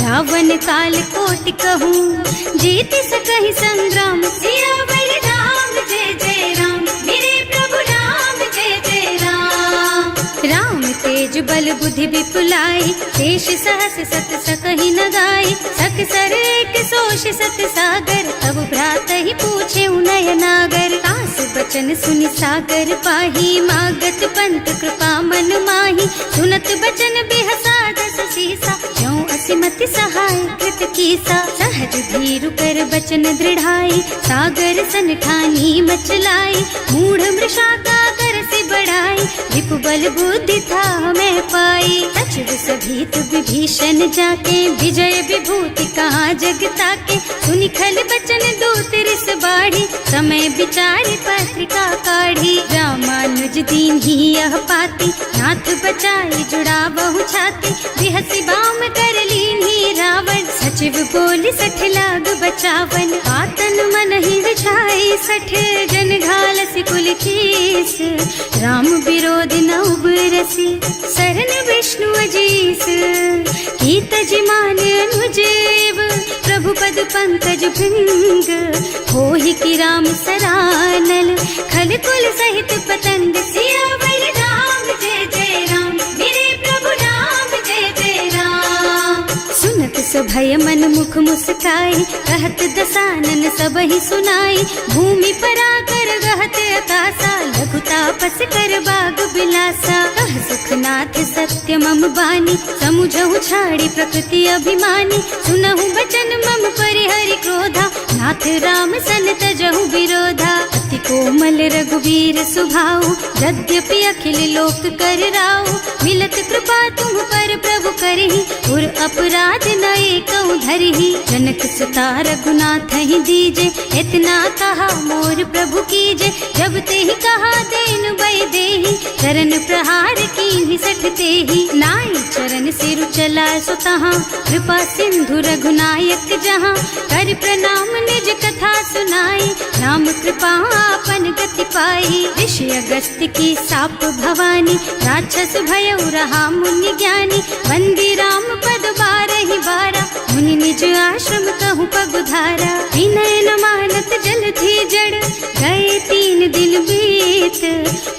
रावण काल कोटि कहूँ, जीत सकहि संग्राम। सियावर राम जय जय राम, मेरे प्रभु राम जय जय राम। राम तेज बल बुद्धि विपुलाई, शेष सहस सत सकहि न गाई। सकसर एक सोष सत सागर, तब भ्रात ही पूछे उनय नागर। आस बचन सुनि सागर पाही, मागत पंत कृपा मन माही। सुनत बचन बिहसा 10 सीसा, ज्यों असिमति सहाय कृत कीसा। सहज धीरु कर बचन दृढ़ाई, सागर सन ठानी मचलाई। मूढ़ मृषा का कर से बढ़ाई, विपु बल बुद्धि था मैं पाई। सचिव सभीत विभीषण जाके, विजय विभूति कहाँ जग ताके। सुनि खल बचन दूत रिस बाढ़ी, समय विचारि पत्रिका काढ़ी। रामानुज दीन ही यह पाती, नाथ बचाई जुड़ा बहु छाती। बिहसी बाम कर लीन्ही रावण, सचिव बोली 60 लाग बचावन। आतन मन ही विछाई 60, जन घालसी कुल कीस। राम विरोध न उबरसी, शरण विष्णु अजीस। कीत जिमान अनुजेव, प्रभु पद पंकज भृंग। होहि की राम सरानल, खल कुल सहित पतंग। सियावर राम जय जय राम, मेरे प्रभु राम जय जय राम। सुनत सभय मन मुख मुस्काई, कहत दसानन सबहि सुनाई। भूमि पराकर गहत अकासा, लघु तापस कर बाग बिलासा। कह सुखनाथ सत्य मम बानी, समुझहु छाड़ी प्रकृति अभिमानी। सुनहु बचन मम परिहरि क्रोधा, नाथ राम सन तजहु विरोधा। अति कोमल रघुवीर सुभाऊ, यद्यपि अखिल लोक कर राऊ। मिलत कृपा तुम पर प्रभु करहि, उर अपराध न एकउ धरहि। जनक सुता रघुनाथ ही दीजे, इतना कहा मोर प्रभु कीजे। जब ते ही कहा देन बय देहि, चरण प्रहार कीन्हि 60 तेहि। नाई चरण सिरु चला सुतहाँ, कृपा सिंधु रघुनायक जहाँ। कर प्रणाम निज कथा सुनाई, राम कृपा आपन गति पाई। ऋषि अगस्त्य की साप भवानी, राक्षस भयउ रहा मुनि ज्ञानी। बंदी राम पद 12 बारा, मुनि निज आश्रम कहूँ पगुधारा। विनय न मानत जल थी जड़, गए 3 दिन बीत।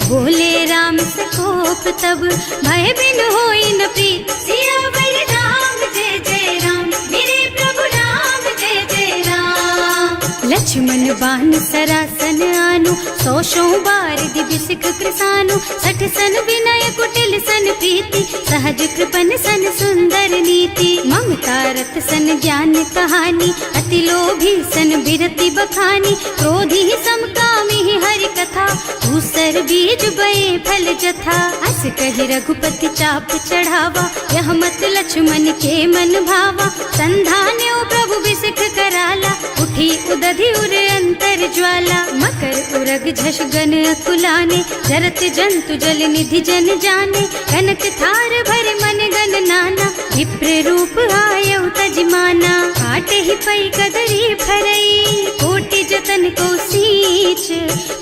बोले राम सकोप तब, भय बिन होई न प्रीत। सियावर राम जय जय राम, मेरे प्रभु राम जय जय राम। लक्ष्मण बान सरासन आनु, 100 बार दिव्य सिख कृसानु। 60 सन विनय कुटिल सन प्रीति, सहज कृपन सन सुंदर नीति। ममता रत सन ज्ञान कहानी, अति लोभी सन बिरति बखानी। क्रोधी समकामी हरि कथा, दूसर बीज बये फल जथा। अस कहि रघुपति चाप चढ़ावा, यह मत लक्ष्मण के मन भावा। संधान्यो प्रभु बिसिख कराला, उठी उदधि उर अंतर ज्वाला। मकर उरग झष गन अकुलाने, जरत जंतु जल निधि जन जाने। कनक थार भर मन गन नाना, विप्र रूप आयउ तजमाना। काटे ही पई कदरी फरई, कोटि जतन को सींच।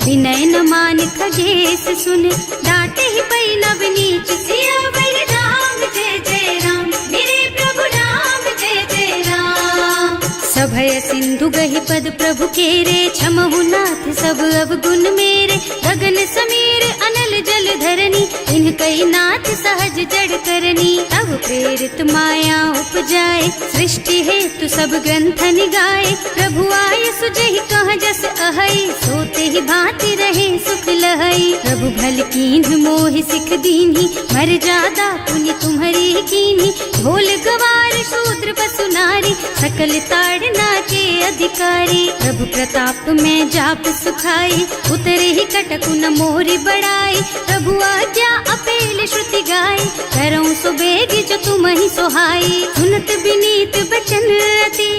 विनय न मान खगेश सुन, डांटे ही पई नव नीच। सियावर राम जय जय राम, मेरे प्रभु राम जय जय राम। सभय सिंधु गहि पद प्रभु केरे, क्षमहु नाथ सब अवगुण मेरे। गगन समीर अनल जल धरनी, इन कई नाथ सहज जड़ करनी। तब प्रेरित माया उपजाए, सृष्टि हेतु सब ग्रंथ निगाए। प्रभु आय सुजहि कह जस अहै, सोते ही भांति रहे सुख लहै। प्रभु भल कीन्ह मोहि सिख दीन्ही, मर्यादा पुनि तुम्हरी कीन्ही। भोल गवार शूद्र पशु नारी, सकल ताड़ना के अधिकारी। प्रभु प्रताप में जाप सुखाई, उतरे ही कटकु न मोरी बढ़ाई। प्रभु आज्ञा अपेल श्रुति गाय, करऊं सो बेगी जो तुम ही सोहाई। सुनत विनीत बचन अति,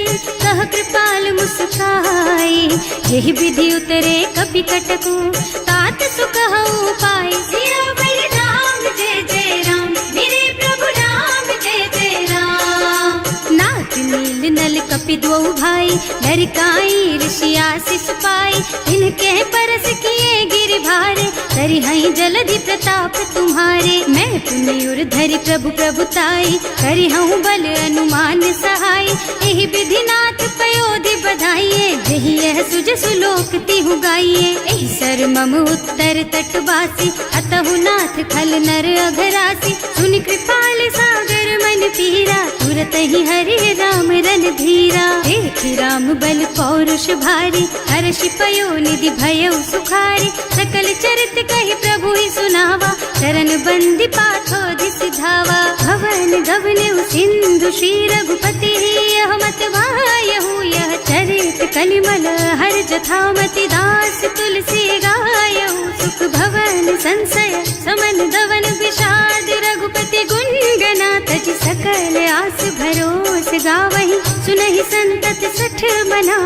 कह कृपाल मुस्काई। यही विधि उतरे कपि कटकु, तात सुखहु पाई। सिया बलि राम जय जय राम, मेरे प्रभु राम जय जय राम। नाथ नील नल कपि दो भाई, लरिकाई ऋषि आशीष पाई। इनके परस किए गिर भारे, तरि हई जलधि प्रताप तुम्हारे। मैं पुनि उर धरि प्रभु प्रभुताई, करि हूँ बल अनुमान सहाय। यही विधि नाथ पयोधि बधाइए, यही यह सुज सुलोक तिहु गाइए। एहि सर मम उत्तर तटवासी, अतहु नाथ खल नर अघरासी। सुनि कृपाल सागर मन पीरा, तुरत ही हरि राम रन धीरा। देखि राम बल पौरुष भारी, हर्षि पयो निधि भयउ सुखारी। सकल चरित कहि प्रभु ही सुनावा, चरण बंदी पाथोधि सिधावा। भवन गगन सिंधु श्री रघुपति, यह मत वायहु यह चरित कलिमल हर जथामति। दास तुलसी गायहु, सुख भवन संशय समन दवन विषाद। रघुपति गुण गना तज सकल आस भरोस गावहि। सुनहि संतत सठ मना,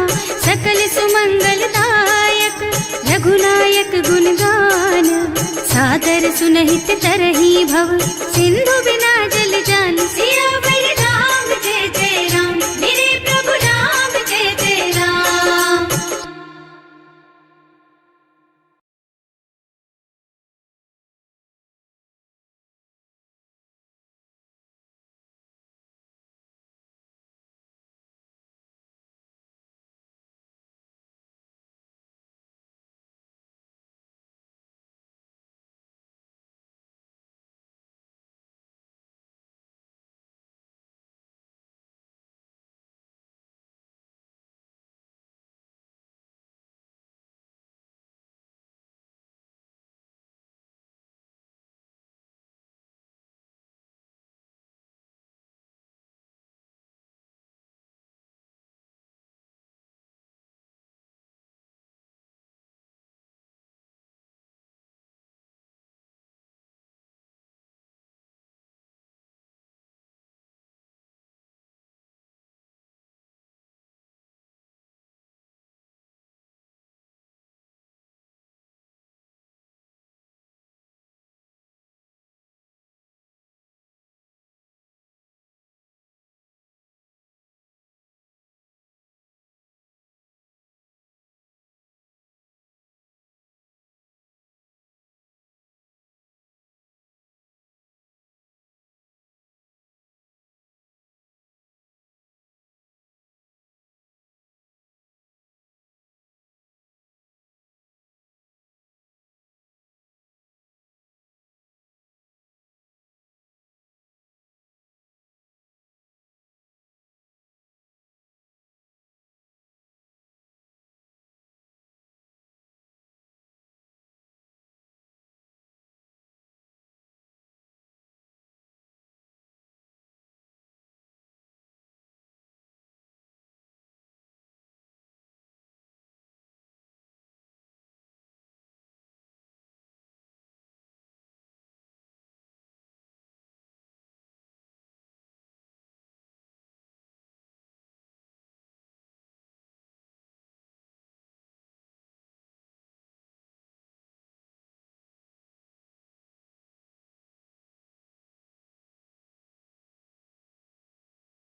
सकल सुमंगल दायक। रघुनायक गुण गान, सादर सुनहित तरहि भव। सिंधु बिना जल जान, सिया